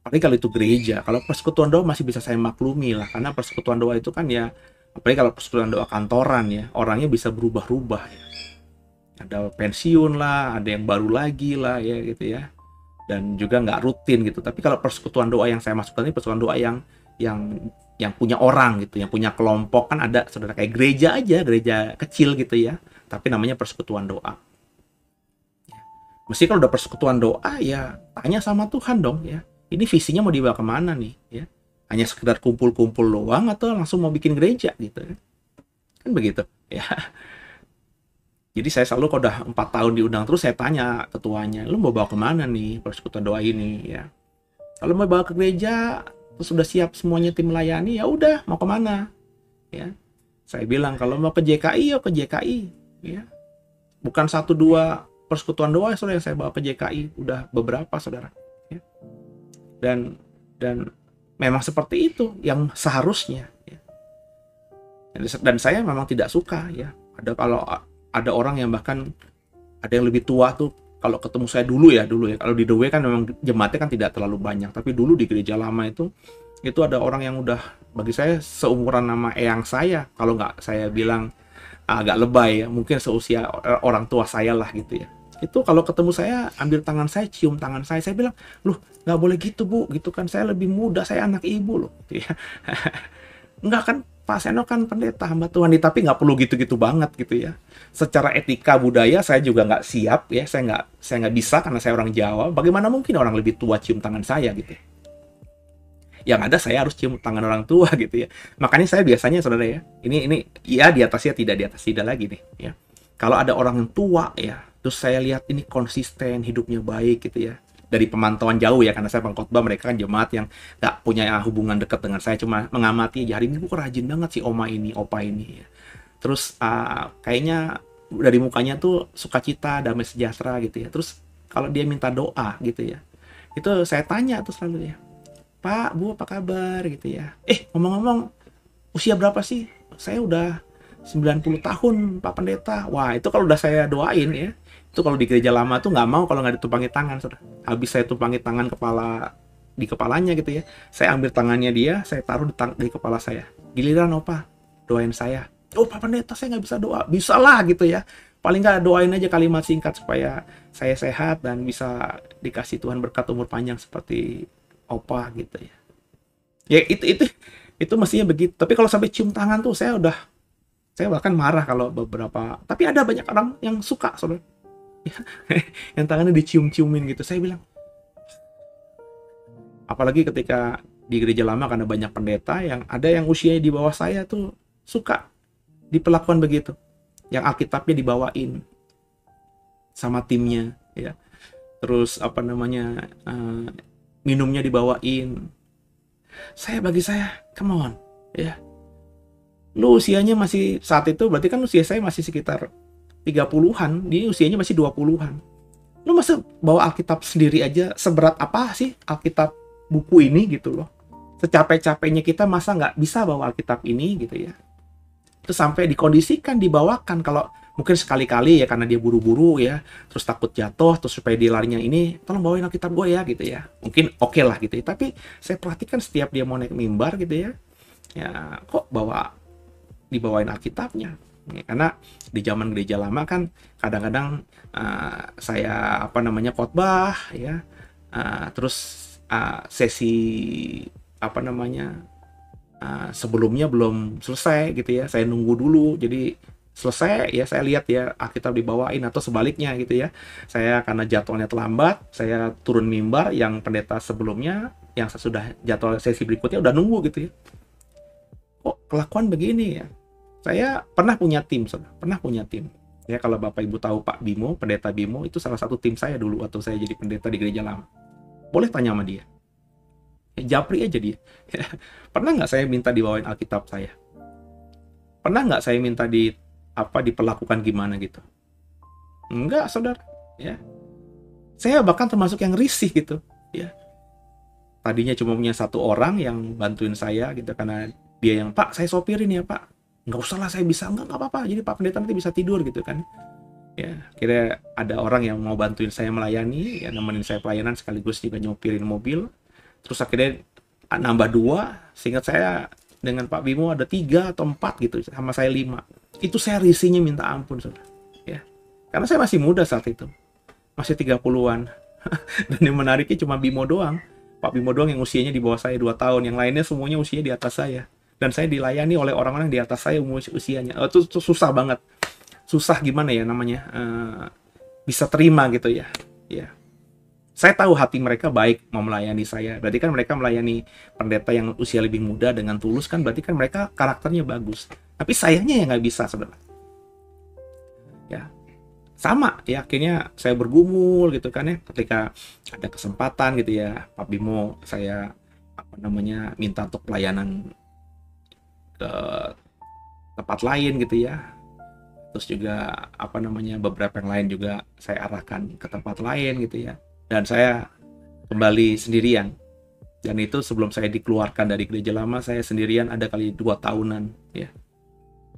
Apalagi kalau itu gereja. Kalau persekutuan doa masih bisa saya maklumi lah, karena persekutuan doa itu kan ya, apalagi kalau persekutuan doa kantoran ya, orangnya bisa berubah-ubah ya. Ada pensiun lah, ada yang baru lagi lah ya gitu ya, dan juga nggak rutin gitu. Tapi kalau persekutuan doa yang saya masukkan ini persekutuan doa yang punya orang gitu, yang punya kelompok, kan ada, saudara, kayak gereja aja, gereja kecil gitu ya, tapi namanya persekutuan doa. Mesti kalau udah persekutuan doa ya tanya sama Tuhan dong ya, ini visinya mau dibawa kemana nih ya? Hanya sekedar kumpul-kumpul doang atau langsung mau bikin gereja gitu kan begitu ya. Jadi saya selalu kalau udah 4 tahun diundang terus, saya tanya ketuanya, lu mau bawa kemana nih persekutuan doa ini ya? Kalau mau bawa ke gereja terus sudah siap semuanya tim melayani, ya udah, mau kemana ya? Saya bilang kalau mau ke JKI ya ke JKI ya, bukan 1-2 persekutuan doa, saudara, yang saya bawa ke JKI, udah beberapa, saudara ya. Dan memang seperti itu yang seharusnya ya. Dan saya memang tidak suka ya, kalau ada orang yang bahkan ada yang lebih tua tuh, kalau ketemu saya dulu ya, kalau di The Way kan memang jemaatnya kan tidak terlalu banyak, tapi dulu di gereja lama itu ada orang yang udah bagi saya seumuran nama eyang saya, kalau nggak saya bilang agak lebay ya, mungkin seusia orang tua saya lah gitu ya. Itu kalau ketemu saya, ambil tangan saya, cium tangan saya bilang, loh nggak boleh gitu bu, gitu kan, saya lebih muda, saya anak ibu loh gitu ya. Enggak kan, Pak Seno kan pendeta hamba Tuhan, tapi nggak perlu gitu-gitu banget gitu ya. Secara etika budaya saya juga nggak siap ya, saya nggak bisa karena saya orang Jawa. Bagaimana mungkin orang lebih tua cium tangan saya gitu? Yang ada saya harus cium tangan orang tua gitu ya. Makanya saya biasanya, saudara ya, ini ya di atasnya tidak, di atas tidak lagi nih ya. Kalau ada orang yang tua ya, terus saya lihat ini konsisten, hidupnya baik gitu ya. Dari pemantauan jauh ya, karena saya pengkhotbah, mereka kan jemaat yang nggak punya hubungan dekat dengan saya, cuma mengamati aja, hari ini kok rajin banget sih opa ini ya. Terus kayaknya dari mukanya tuh sukacita, damai sejahtera gitu ya. Terus kalau dia minta doa gitu ya, itu saya tanya tuh selalu ya, Pak, Bu, apa kabar gitu ya. Ngomong-ngomong, usia berapa sih? Saya udah 90 tahun, Pak Pendeta. Wah, itu kalau udah saya doain ya, itu kalau di gereja lama tuh nggak mau kalau nggak ditumpangi tangan, saudara. Habis saya tumpangi tangan di kepalanya gitu ya, saya ambil tangannya dia, saya taruh di kepala saya. Giliran opa, doain saya. Oh Pak Pendeta, saya nggak bisa doa. Bisa lah gitu ya. Paling nggak doain aja kalimat singkat supaya saya sehat dan bisa dikasih Tuhan berkat umur panjang seperti opa gitu ya. Ya itu mestinya begitu. Tapi kalau sampai cium tangan tuh saya bahkan marah kalau beberapa. Tapi ada banyak orang yang suka, saudara. Yang tangannya dicium-ciumin gitu. Saya bilang, apalagi ketika di gereja lama karena banyak pendeta, yang ada yang usianya di bawah saya tuh suka diperlakukan begitu, yang Alkitabnya dibawain sama timnya ya, terus minumnya dibawain. Bagi saya come on ya, lu usianya masih, saat itu berarti kan usia saya masih sekitar 30-an, dia usianya masih 20-an. Lu masa bawa Alkitab sendiri aja, seberat apa sih Alkitab buku ini gitu loh. Secapek-capeknya kita masa nggak bisa bawa Alkitab ini gitu ya. Terus sampai dikondisikan, dibawakan, kalau mungkin sekali-kali ya karena dia buru-buru ya, terus takut jatuh, terus supaya dia larinya ini, tolong bawain Alkitab gue ya gitu ya. Mungkin oke lah gitu ya. Tapi saya perhatikan setiap dia mau naik mimbar gitu ya, ya kok dibawain Alkitabnya. Ya, karena di zaman gereja lama kan kadang-kadang saya khotbah ya, terus sesi apa namanya, sebelumnya belum selesai gitu ya, saya nunggu dulu, jadi selesai ya saya lihat ya Alkitab dibawain, atau sebaliknya gitu ya, saya karena jadwalnya terlambat saya turun mimbar, yang pendeta sebelumnya yang sudah jadwal sesi berikutnya udah nunggu gitu ya. Kok kelakuan begini ya. Saya pernah punya tim, ya. Kalau Bapak Ibu tahu Pak Bimo, pendeta Bimo, itu salah satu tim saya dulu waktu saya jadi pendeta di gereja lama. Boleh tanya sama dia, japri aja dia. Pernah nggak saya minta dibawain Alkitab saya? Pernah nggak saya minta diperlakukan gimana gitu? Enggak, saudara. Ya, saya bahkan termasuk yang risih gitu. Ya, tadinya cuma punya satu orang yang bantuin saya gitu, karena dia yang, Pak saya sopirin ya Pak. Nggak usah lah, saya bisa. Nggak apa-apa. Jadi Pak pendeta nanti bisa tidur gitu kan. Ya, kira ada orang yang mau bantuin saya melayani, ya nemenin saya pelayanan sekaligus juga nyopirin mobil. Terus akhirnya nambah 2, seingat saya dengan Pak Bimo ada 3 atau 4 gitu, sama saya 5. Itu saya risihnya minta ampun, saudara. Ya. Karena saya masih muda saat itu. Masih 30-an. Dan yang menariknya cuma Bimo doang. Pak Bimo doang yang usianya di bawah saya 2 tahun. Yang lainnya semuanya usianya di atas saya. Dan saya dilayani oleh orang-orang di atas saya usianya. Itu susah banget. Susah gimana ya namanya? Bisa terima gitu ya. Ya. Saya tahu hati mereka baik mau melayani saya. Berarti kan mereka melayani pendeta yang usia lebih muda dengan tulus, kan berarti kan mereka karakternya bagus. Tapi sayangnya ya nggak bisa, saudara. Ya, sama ya, akhirnya saya bergumul gitu kan ya, ketika ada kesempatan gitu ya, Pak Bimo saya minta untuk pelayanan ke tempat lain gitu ya. Terus juga beberapa yang lain juga saya arahkan ke tempat lain gitu ya. Dan saya kembali sendirian. Dan itu sebelum saya dikeluarkan dari gereja lama, saya sendirian ada kali 2 tahunan ya.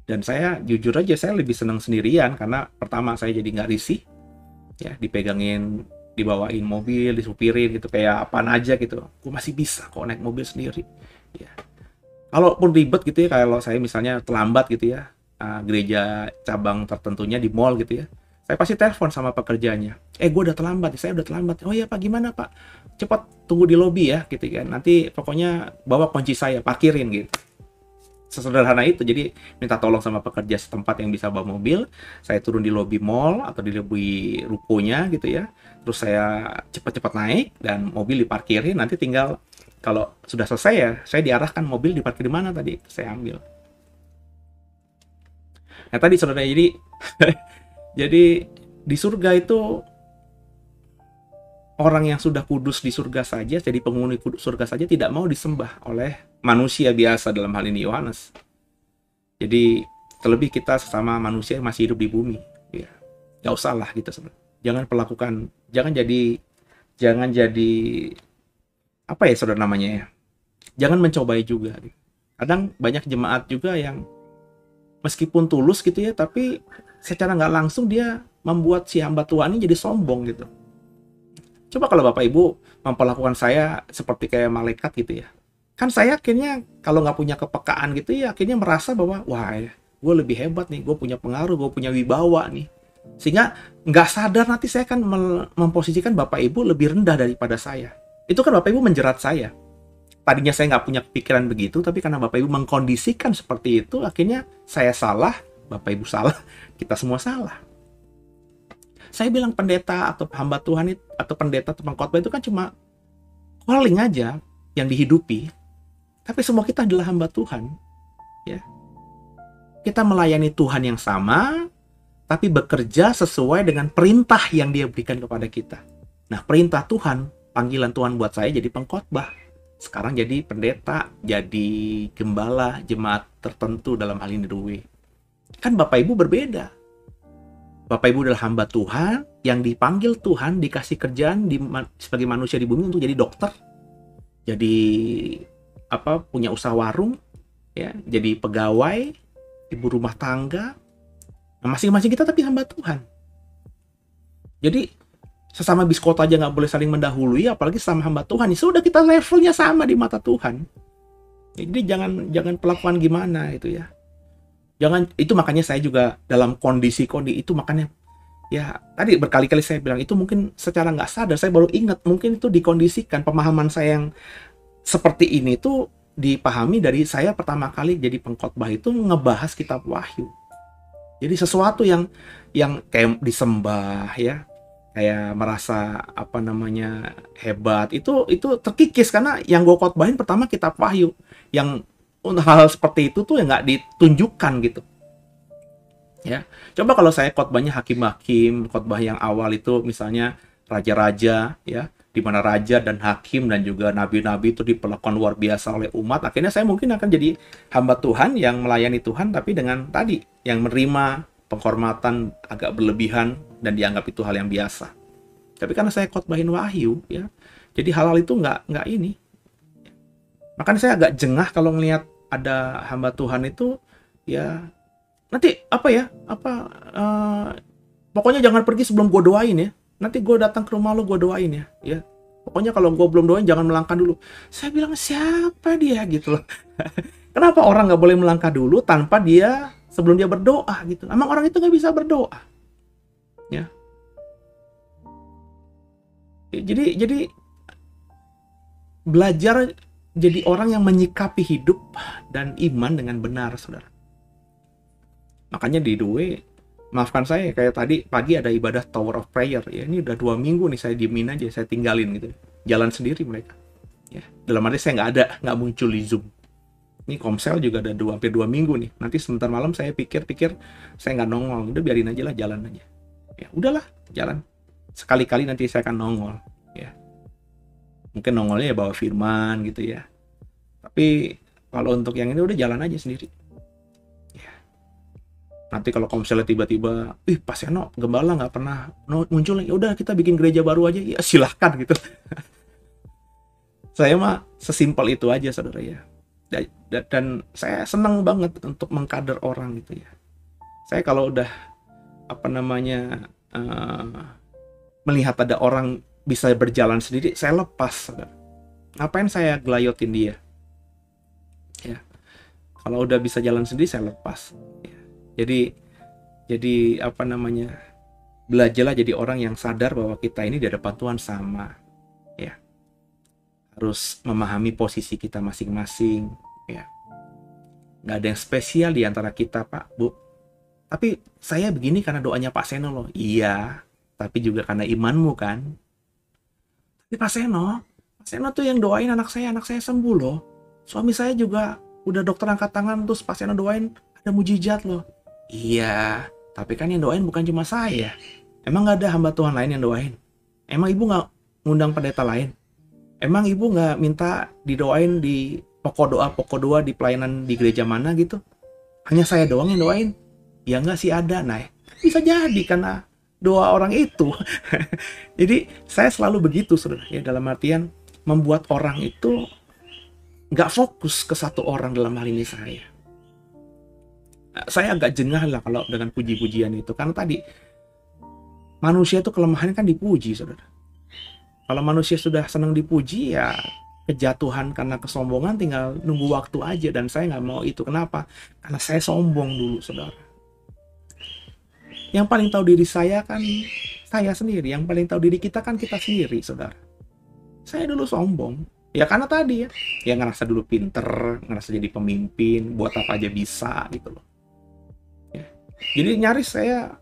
Dan saya jujur aja, saya lebih senang sendirian, karena pertama saya jadi nggak risih ya, dipegangin, dibawain mobil, disupirin gitu, kayak apaan aja gitu. Aku masih bisa kok naik mobil sendiri ya. Kalaupun ribet gitu ya, kalau saya misalnya terlambat gitu ya, gereja cabang tertentunya di mall gitu ya, saya pasti telepon sama pekerjanya. Gue udah terlambat, saya udah terlambat. Oh iya Pak, gimana Pak? Cepat tunggu di lobi ya, gitu kan. Nanti pokoknya bawa kunci saya, parkirin gitu. Sesederhana itu. Jadi minta tolong sama pekerja setempat yang bisa bawa mobil. Saya turun di lobi mall atau di lobi rukonya gitu ya. Terus saya cepat-cepat naik dan mobil diparkirin. Nanti tinggal kalau sudah selesai ya, saya diarahkan mobil diparkir di mana tadi, saya ambil. Nah tadi saudara, jadi di surga itu orang yang sudah kudus di surga saja, jadi penghuni surga saja tidak mau disembah oleh manusia biasa, dalam hal ini Yohanes. Jadi terlebih kita sesama manusia yang masih hidup di bumi, ya. Gak usah lah gitu sebenarnya. Jangan jadi apa ya saudara namanya ya. Jangan mencobai juga. Kadang banyak jemaat juga yang meskipun tulus gitu ya, tapi secara nggak langsung dia membuat si hamba Tuhan ini jadi sombong gitu. Coba kalau Bapak Ibu memperlakukan saya seperti kayak malaikat gitu ya. Kan saya akhirnya kalau nggak punya kepekaan gitu ya, akhirnya merasa bahwa wah ya, gue lebih hebat nih, gue punya pengaruh, gue punya wibawa nih. Sehingga nggak sadar nanti saya akan memposisikan Bapak Ibu lebih rendah daripada saya. Itu kan Bapak Ibu menjerat saya. Tadinya saya nggak punya pikiran begitu, tapi karena Bapak Ibu mengkondisikan seperti itu, akhirnya saya salah, Bapak Ibu salah, kita semua salah. Saya bilang pendeta atau hamba Tuhan itu, atau pendeta atau pengkhotbah itu kan cuma calling aja yang dihidupi. Tapi semua kita adalah hamba Tuhan. Ya. Kita melayani Tuhan yang sama, tapi bekerja sesuai dengan perintah yang Dia berikan kepada kita. Nah, perintah Tuhan, panggilan Tuhan buat saya jadi pengkhotbah. Sekarang jadi pendeta, jadi gembala jemaat tertentu, dalam hal ini The Way. Kan Bapak Ibu berbeda. Bapak Ibu adalah hamba Tuhan yang dipanggil Tuhan, dikasih kerjaan sebagai manusia di bumi untuk jadi dokter, jadi punya usaha warung, ya, jadi pegawai, ibu rumah tangga. Nah, masing-masing kita tapi hamba Tuhan. Jadi sesama biskota aja nggak boleh saling mendahului, apalagi sama hamba Tuhan. Ya sudah, kita levelnya sama di mata Tuhan. Jadi jangan perlakuan gimana itu ya. Jangan, itu makanya saya juga dalam kondisi itu, makanya ya tadi berkali-kali saya bilang itu mungkin secara nggak sadar, saya baru ingat mungkin itu dikondisikan, pemahaman saya yang seperti ini tuh dipahami dari saya pertama kali jadi pengkhotbah itu ngebahas kitab Wahyu. Jadi sesuatu yang kayak disembah ya, kayak merasa apa namanya hebat, itu terkikis karena yang gue khotbahin pertama kitab Wahyu. Yang hal-hal seperti itu tuh yang nggak ditunjukkan gitu. Ya, coba kalau saya khotbahnya hakim-hakim, khotbah yang awal itu misalnya raja-raja ya, di mana raja dan hakim dan juga nabi-nabi itu diperlakukan luar biasa oleh umat, akhirnya saya mungkin akan jadi hamba Tuhan yang melayani Tuhan tapi dengan tadi yang menerima penghormatan agak berlebihan dan dianggap itu hal yang biasa. Tapi karena saya khotbahin Wahyu ya, jadi hal-hal itu nggak ini. Makanya saya agak jengah kalau ngelihat ada hamba Tuhan itu ya nanti pokoknya jangan pergi sebelum gue doain ya. Nanti gue datang ke rumah lo, gue doain ya. Ya, pokoknya kalau gue belum doain jangan melangkah dulu. Saya bilang siapa dia gitu loh. Kenapa orang nggak boleh melangkah dulu tanpa dia sebelum dia berdoa gitu? Emang orang itu nggak bisa berdoa? Ya. Jadi belajar jadi orang yang menyikapi hidup dan iman dengan benar, saudara. Makanya di The Way, maafkan saya, kayak tadi pagi ada ibadah Tower of Prayer ya, ini udah 2 minggu nih saya diemin aja, saya tinggalin gitu, jalan sendiri mereka ya, dalam arti saya nggak muncul di Zoom. Ini Komsel juga ada hampir 2 minggu nih, nanti sebentar malam saya pikir saya nggak nongol, udah biarin aja lah, jalan aja ya, udahlah jalan, sekali-kali nanti saya akan nongol ya, mungkin nongolnya ya bawa firman gitu ya, tapi kalau untuk yang ini udah jalan aja sendiri. Nanti kalau misalnya tiba-tiba, Pak Seno, gembala nggak pernah muncul, ya udah kita bikin gereja baru aja, ya silahkan gitu. Saya mah sesimpel itu aja, saudara ya. Dan saya senang banget untuk mengkader orang gitu ya. Saya kalau udah melihat ada orang bisa berjalan sendiri, saya lepas, saudara. Ngapain saya gelayotin dia? Ya, kalau udah bisa jalan sendiri, saya lepas. Ya. Jadi belajarlah jadi orang yang sadar bahwa kita ini di hadapan Tuhan sama ya, harus memahami posisi kita masing-masing ya, nggak ada yang spesial di antara kita, Pak, Bu, tapi saya begini karena doanya Pak Seno loh. Iya, tapi juga karena imanmu kan. Tapi Pak Seno tuh yang doain anak saya sembuh loh, suami saya juga udah dokter angkat tangan, terus Pak Seno doain ada mujizat loh. Iya, tapi kan yang doain bukan cuma saya. Emang gak ada hamba Tuhan lain yang doain? Emang ibu gak ngundang pendeta lain? Emang ibu gak minta didoain di pokok doa di pelayanan di gereja mana gitu? Hanya saya doang yang doain? Ya gak sih, ada. Nah, bisa jadi karena doa orang itu. Jadi saya selalu begitu, saudara ya, dalam artian membuat orang itu gak fokus ke satu orang, dalam hal ini saya agak jengah lah kalau dengan puji-pujian itu, karena tadi manusia itu kelemahannya kan dipuji, saudara. Kalau manusia sudah senang dipuji, ya kejatuhan karena kesombongan tinggal nunggu waktu aja, dan saya nggak mau itu. Kenapa? Karena saya sombong dulu, saudara. Yang paling tahu diri saya kan saya sendiri, yang paling tahu diri kita kan kita sendiri, saudara. Saya dulu sombong, ya karena tadi ya ngerasa dulu pinter, ngerasa jadi pemimpin, buat apa aja bisa gitu loh. Jadi nyaris saya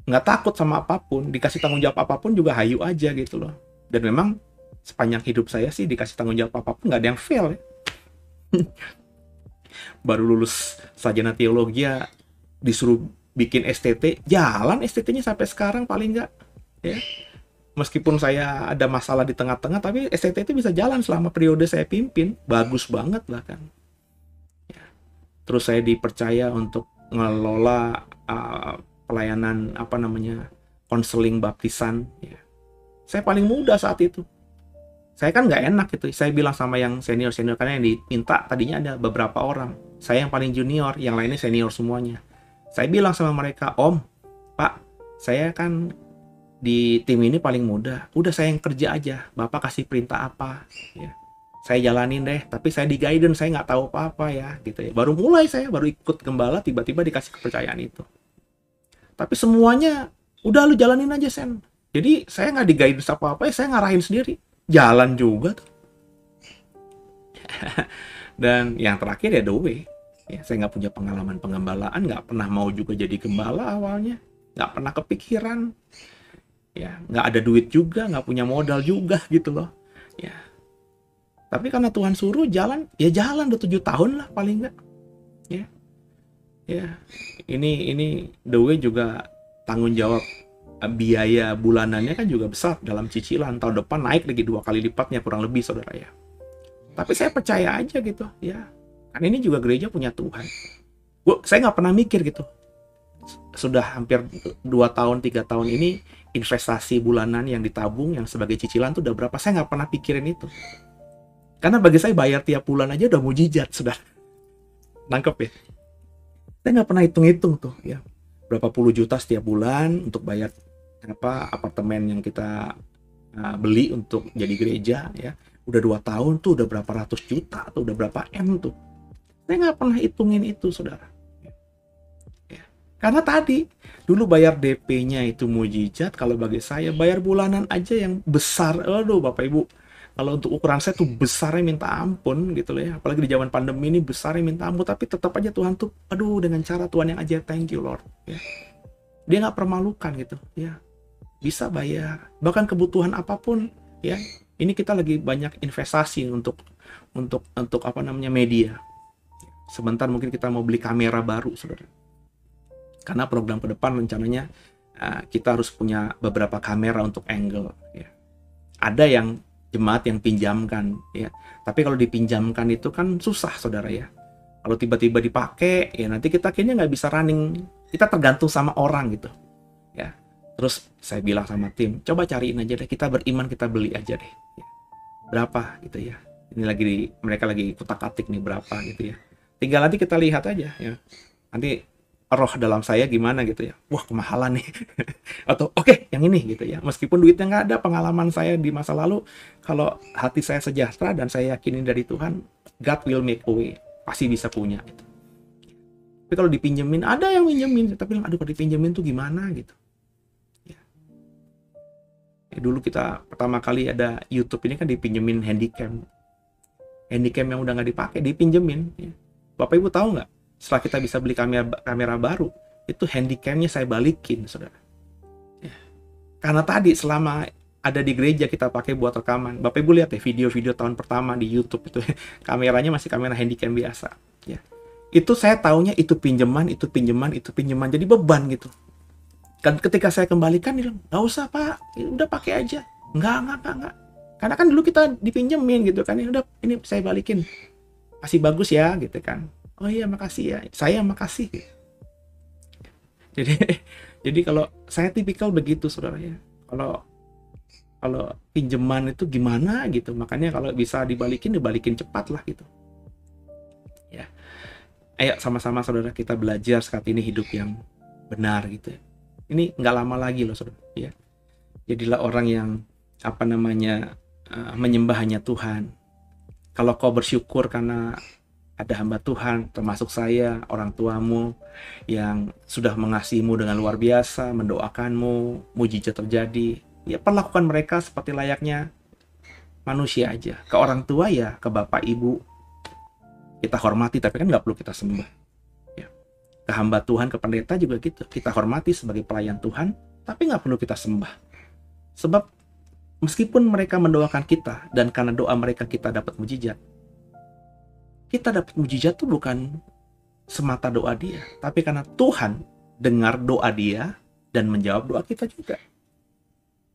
nggak takut sama apapun, dikasih tanggung jawab apapun juga hayu aja gitu loh. Dan memang sepanjang hidup saya sih dikasih tanggung jawab apapun nggak ada yang fail ya. Baru lulus sarjana teologi ya, disuruh bikin STT, jalan STT-nya sampai sekarang paling nggak ya. Meskipun saya ada masalah di tengah-tengah, tapi STT itu bisa jalan selama periode saya pimpin, bagus banget bahkan. Ya. Terus saya dipercaya untuk ngelola pelayanan konseling baptisan ya. Saya paling muda saat itu. Saya kan nggak enak gitu, saya bilang sama yang senior karena yang diminta tadinya ada beberapa orang, saya yang paling junior, yang lainnya senior semuanya. Saya bilang sama mereka, Om, Pak, saya kan di tim ini paling muda, udah saya yang kerja aja, Bapak kasih perintah apa ya, saya jalanin deh, tapi saya di guidance, saya nggak tahu apa-apa ya gitu ya. Baru ikut gembala, tiba-tiba dikasih kepercayaan itu. Tapi semuanya udah lu jalanin aja, Sen. Jadi saya nggak di guidance apa-apa ya, saya ngarahin sendiri, jalan juga tuh Dan yang terakhir ya the way. Ya, saya nggak punya pengalaman pengembalaan, nggak pernah mau juga jadi gembala awalnya, nggak pernah kepikiran, ya nggak ada duit juga, nggak punya modal juga gitu loh. Ya, tapi karena Tuhan suruh jalan, ya jalan udah 7 tahun lah paling nggak. Ya, ya ini the way juga tanggung jawab biaya bulanannya kan juga besar dalam cicilan. Tahun depan naik lagi 2 kali lipatnya kurang lebih saudara ya. Tapi saya percaya aja gitu ya. Kan ini juga gereja punya Tuhan. Saya nggak pernah mikir gitu. Sudah hampir 2 tahun, 3 tahun ini investasi bulanan yang ditabung yang sebagai cicilan tuh udah berapa. Saya nggak pernah pikirin itu. Karena bagi saya bayar tiap bulan aja udah mujizat, sudah. Nangkep ya? Saya nggak pernah hitung-hitung tuh ya. Berapa puluh juta setiap bulan untuk bayar apartemen yang kita beli untuk jadi gereja ya. Udah 2 tahun tuh udah berapa ratus juta atau udah berapa M tuh. Saya nggak pernah hitungin itu, saudara. Ya. Karena tadi, dulu bayar DP-nya itu mujizat, kalau bagi saya bayar bulanan aja yang besar. Aduh, Bapak Ibu, kalau untuk ukuran saya tuh besarnya minta ampun gitu loh ya. Apalagi di zaman pandemi ini besarnya minta ampun, tapi tetap aja Tuhan tuh, aduh dengan cara Tuhan yang aja, thank you Lord. Ya. Dia nggak permalukan gitu, ya. Bisa bayar, bahkan kebutuhan apapun, ya. Ini kita lagi banyak investasi untuk media. Sebentar mungkin kita mau beli kamera baru, saudara. Karena program ke depan rencananya kita harus punya beberapa kamera untuk angle. Ya. Ada yang jemaat yang pinjamkan, ya. Tapi kalau dipinjamkan itu kan susah, saudara ya. Kalau tiba-tiba dipakai, ya nanti kita kayaknya nggak bisa running. Kita tergantung sama orang gitu, ya. Terus saya bilang sama tim, coba cariin aja deh. Kita beriman, kita beli aja deh. Ya. Berapa gitu ya? Ini mereka lagi kutak-atik nih berapa gitu ya. Tinggal nanti kita lihat aja ya. Nanti roh dalam saya gimana gitu ya. Wah kemahalan nih. Atau oke, yang ini gitu ya. Meskipun duitnya nggak ada, pengalaman saya di masa lalu, kalau hati saya sejahtera dan saya yakinin dari Tuhan, God will make a way. Pasti bisa punya gitu. Tapi kalau dipinjemin, ada yang minjemin. Tapi aduh kalau dipinjemin tuh gimana gitu. Ya. Dulu kita pertama kali ada YouTube ini kan dipinjemin handycam. Handycam yang udah nggak dipakai, dipinjemin ya. Bapak Ibu tahu nggak? Setelah kita bisa beli kamera baru, itu handycamnya saya balikin, saudara. Ya. Karena tadi selama ada di gereja kita pakai buat rekaman. Bapak Ibu lihat ya video-video tahun pertama di YouTube itu kameranya masih kamera handycam biasa. Ya. Itu saya taunya itu pinjaman, jadi beban gitu. Kan ketika saya kembalikan, dia bilang, nggak usah Pak, udah pakai aja. Enggak. Karena kan dulu kita dipinjemin gitu kan, udah ini saya balikin. Masih bagus ya gitu kan. Oh iya makasih ya. Saya makasih. Jadi kalau saya tipikal begitu saudara ya. Kalau pinjaman itu gimana gitu. Makanya kalau bisa dibalikin cepat lah gitu. Ya. Ayo sama-sama saudara kita belajar saat ini hidup yang benar gitu. Ini nggak lama lagi loh saudara ya. Jadilah orang yang menyembah hanya Tuhan. Kalau kau bersyukur karena ada hamba Tuhan, termasuk saya, orang tuamu, yang sudah mengasihimu dengan luar biasa, mendoakanmu, mujizat terjadi, ya perlakukan mereka seperti layaknya manusia aja. Ke orang tua ya, ke bapak ibu, kita hormati, tapi kan nggak perlu kita sembah. Ya. Ke hamba Tuhan, ke pendeta juga gitu, kita hormati sebagai pelayan Tuhan, tapi nggak perlu kita sembah. Sebab meskipun mereka mendoakan kita, dan karena doa mereka kita dapat mujizat, kita dapat mujizat itu bukan semata doa dia, tapi karena Tuhan dengar doa dia dan menjawab doa kita juga.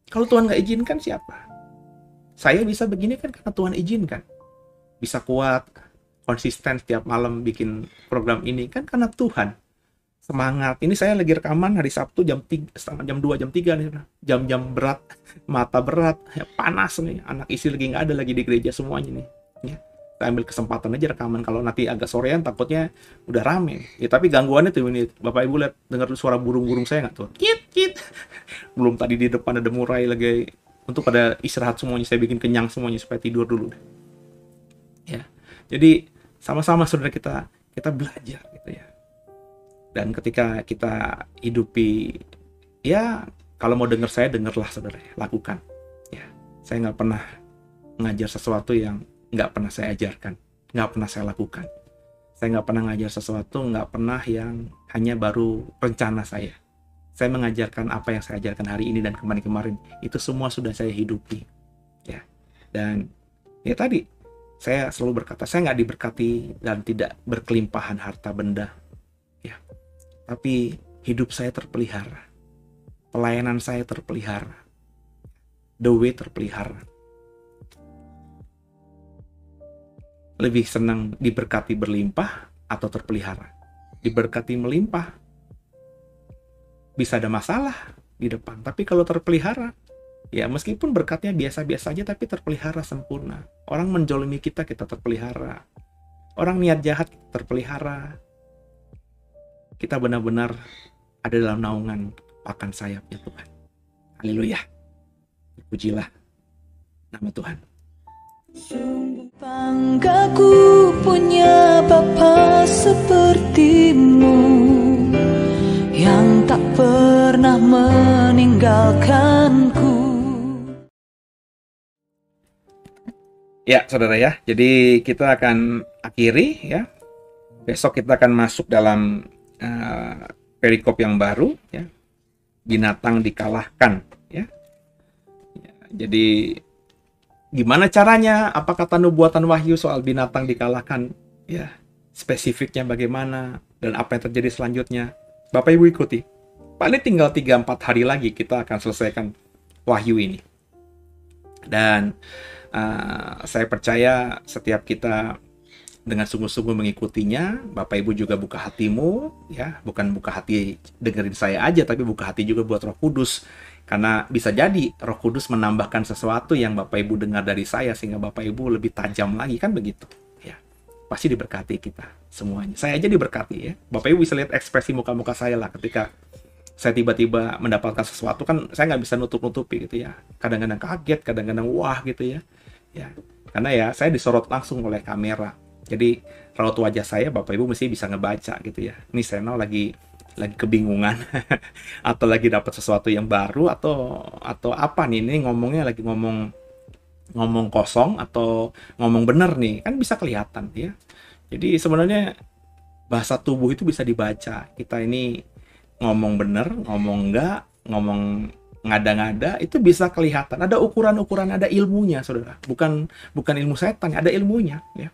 Kalau Tuhan nggak izinkan siapa? Saya bisa begini kan karena Tuhan izinkan. Bisa kuat, konsisten setiap malam bikin program ini kan karena Tuhan. Semangat. Ini saya lagi rekaman hari Sabtu jam 2, jam 3 nih. Jam-jam berat, mata berat, ya panas nih. Anak istri lagi nggak ada lagi di gereja semuanya nih. Ya. Saya ambil kesempatan aja rekaman, kalau nanti agak sorean takutnya udah rame ya, tapi gangguannya tuh ini Bapak Ibu lihat, dengar suara burung-burung saya nggak tuh, kit belum tadi di depan ada murai lagi untuk pada istirahat semuanya, saya bikin kenyang semuanya supaya tidur dulu deh. Ya jadi sama-sama saudara kita belajar gitu ya, dan ketika kita hidupi ya, kalau mau dengar saya dengarlah saudara, lakukan ya. Saya nggak pernah ngajar sesuatu yang nggak pernah saya ajarkan. nggak pernah saya lakukan. Saya nggak pernah ngajar sesuatu, nggak pernah yang hanya baru rencana saya. Saya mengajarkan apa yang saya ajarkan hari ini dan kemarin-kemarin. Itu semua sudah saya hidupi. Ya. Dan ya tadi, saya selalu berkata, saya nggak diberkati dan tidak berkelimpahan harta benda. Ya. Tapi hidup saya terpelihara. Pelayanan saya terpelihara. The way terpelihara. Lebih senang diberkati berlimpah atau terpelihara? Diberkati melimpah, bisa ada masalah di depan. Tapi kalau terpelihara, ya meskipun berkatnya biasa-biasa aja, tapi terpelihara sempurna. Orang menjolimi kita, kita terpelihara. Orang niat jahat, terpelihara. Kita benar-benar ada dalam naungan pakan sayapnya Tuhan. Haleluya. Pujilah nama Tuhan.
Sungguh banggaku punya Bapa sepertimu, yang tak pernah meninggalkanku.
Ya, saudara ya. Jadi kita akan akhiri ya. Besok kita akan masuk dalam perikop yang baru ya. Binatang dikalahkan ya. Jadi gimana caranya? Apa kata nubuatan Wahyu soal binatang dikalahkan? Ya, spesifiknya bagaimana dan apa yang terjadi selanjutnya? Bapak Ibu ikuti. Paling tinggal 3-4 hari lagi kita akan selesaikan Wahyu ini. Dan saya percaya setiap kita dengan sungguh-sungguh mengikutinya, Bapak Ibu juga buka hatimu, ya, bukan buka hati dengerin saya aja, tapi buka hati juga buat Roh Kudus. Karena bisa jadi Roh Kudus menambahkan sesuatu yang Bapak Ibu dengar dari saya sehingga Bapak Ibu lebih tajam lagi, kan begitu ya. Pasti diberkati kita semuanya. Saya aja diberkati ya. Bapak Ibu bisa lihat ekspresi muka-muka saya lah ketika saya tiba-tiba mendapatkan sesuatu, kan saya nggak bisa nutup-nutupi gitu ya. Kadang-kadang kaget, kadang-kadang wah gitu ya. Ya, karena ya saya disorot langsung oleh kamera. Jadi raut wajah saya Bapak Ibu mesti bisa ngebaca gitu ya. Ini Seno lagi kebingungan atau lagi dapat sesuatu yang baru atau apa nih, ini ngomongnya lagi ngomong kosong atau ngomong bener nih, kan bisa kelihatan ya. Jadi sebenarnya bahasa tubuh itu bisa dibaca. Kita ini ngomong bener, ngomong enggak, ngomong ngada-ngada, itu bisa kelihatan. Ada ukuran-ukuran, ada ilmunya saudara. Bukan ilmu setan, ada ilmunya ya.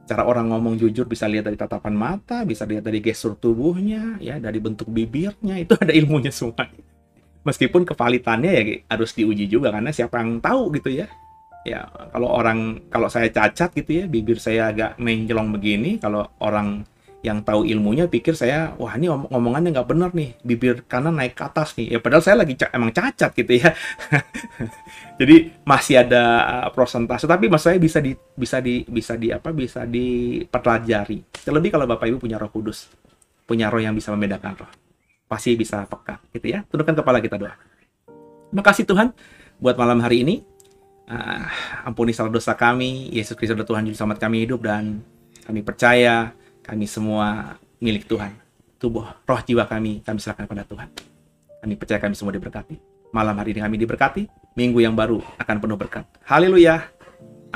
Cara orang ngomong jujur bisa lihat dari tatapan mata, bisa lihat dari gestur tubuhnya, ya, dari bentuk bibirnya, itu ada ilmunya semua. Meskipun kevalitannya ya harus diuji juga, karena siapa yang tahu gitu ya. Ya, kalau saya cacat gitu ya, bibir saya agak menjelong begini, kalau orang yang tahu ilmunya pikir saya, wah ini ngomongannya nggak benar nih, bibir kanan naik ke atas nih. Ya padahal saya lagi emang cacat gitu ya. Jadi masih ada prosentase, tapi mas saya bisa dipelajari. Terlebih kalau Bapak Ibu punya Roh Kudus, punya roh yang bisa membedakan roh, pasti bisa peka gitu ya. Tundukkan kepala kita doa. Terima kasih Tuhan buat malam hari ini. Ampuni salah dosa kami, Yesus Kristus adalah Tuhan Juru Selamat kami hidup, dan kami percaya kami semua milik Tuhan. Tubuh, roh, jiwa kami serahkan kepada Tuhan. Kami percaya kami semua diberkati. Malam hari ini kami diberkati. Minggu yang baru akan penuh berkat. Haleluya.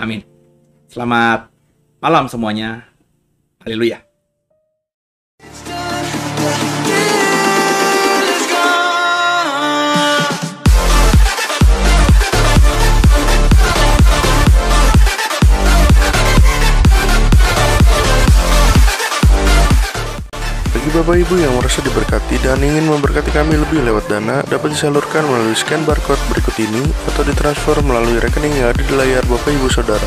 Amin. Selamat malam semuanya. Haleluya.
Bapak Ibu yang merasa diberkati dan ingin memberkati kami lebih lewat dana, dapat disalurkan melalui scan barcode berikut ini atau ditransfer melalui rekening yang ada di layar Bapak Ibu Saudara.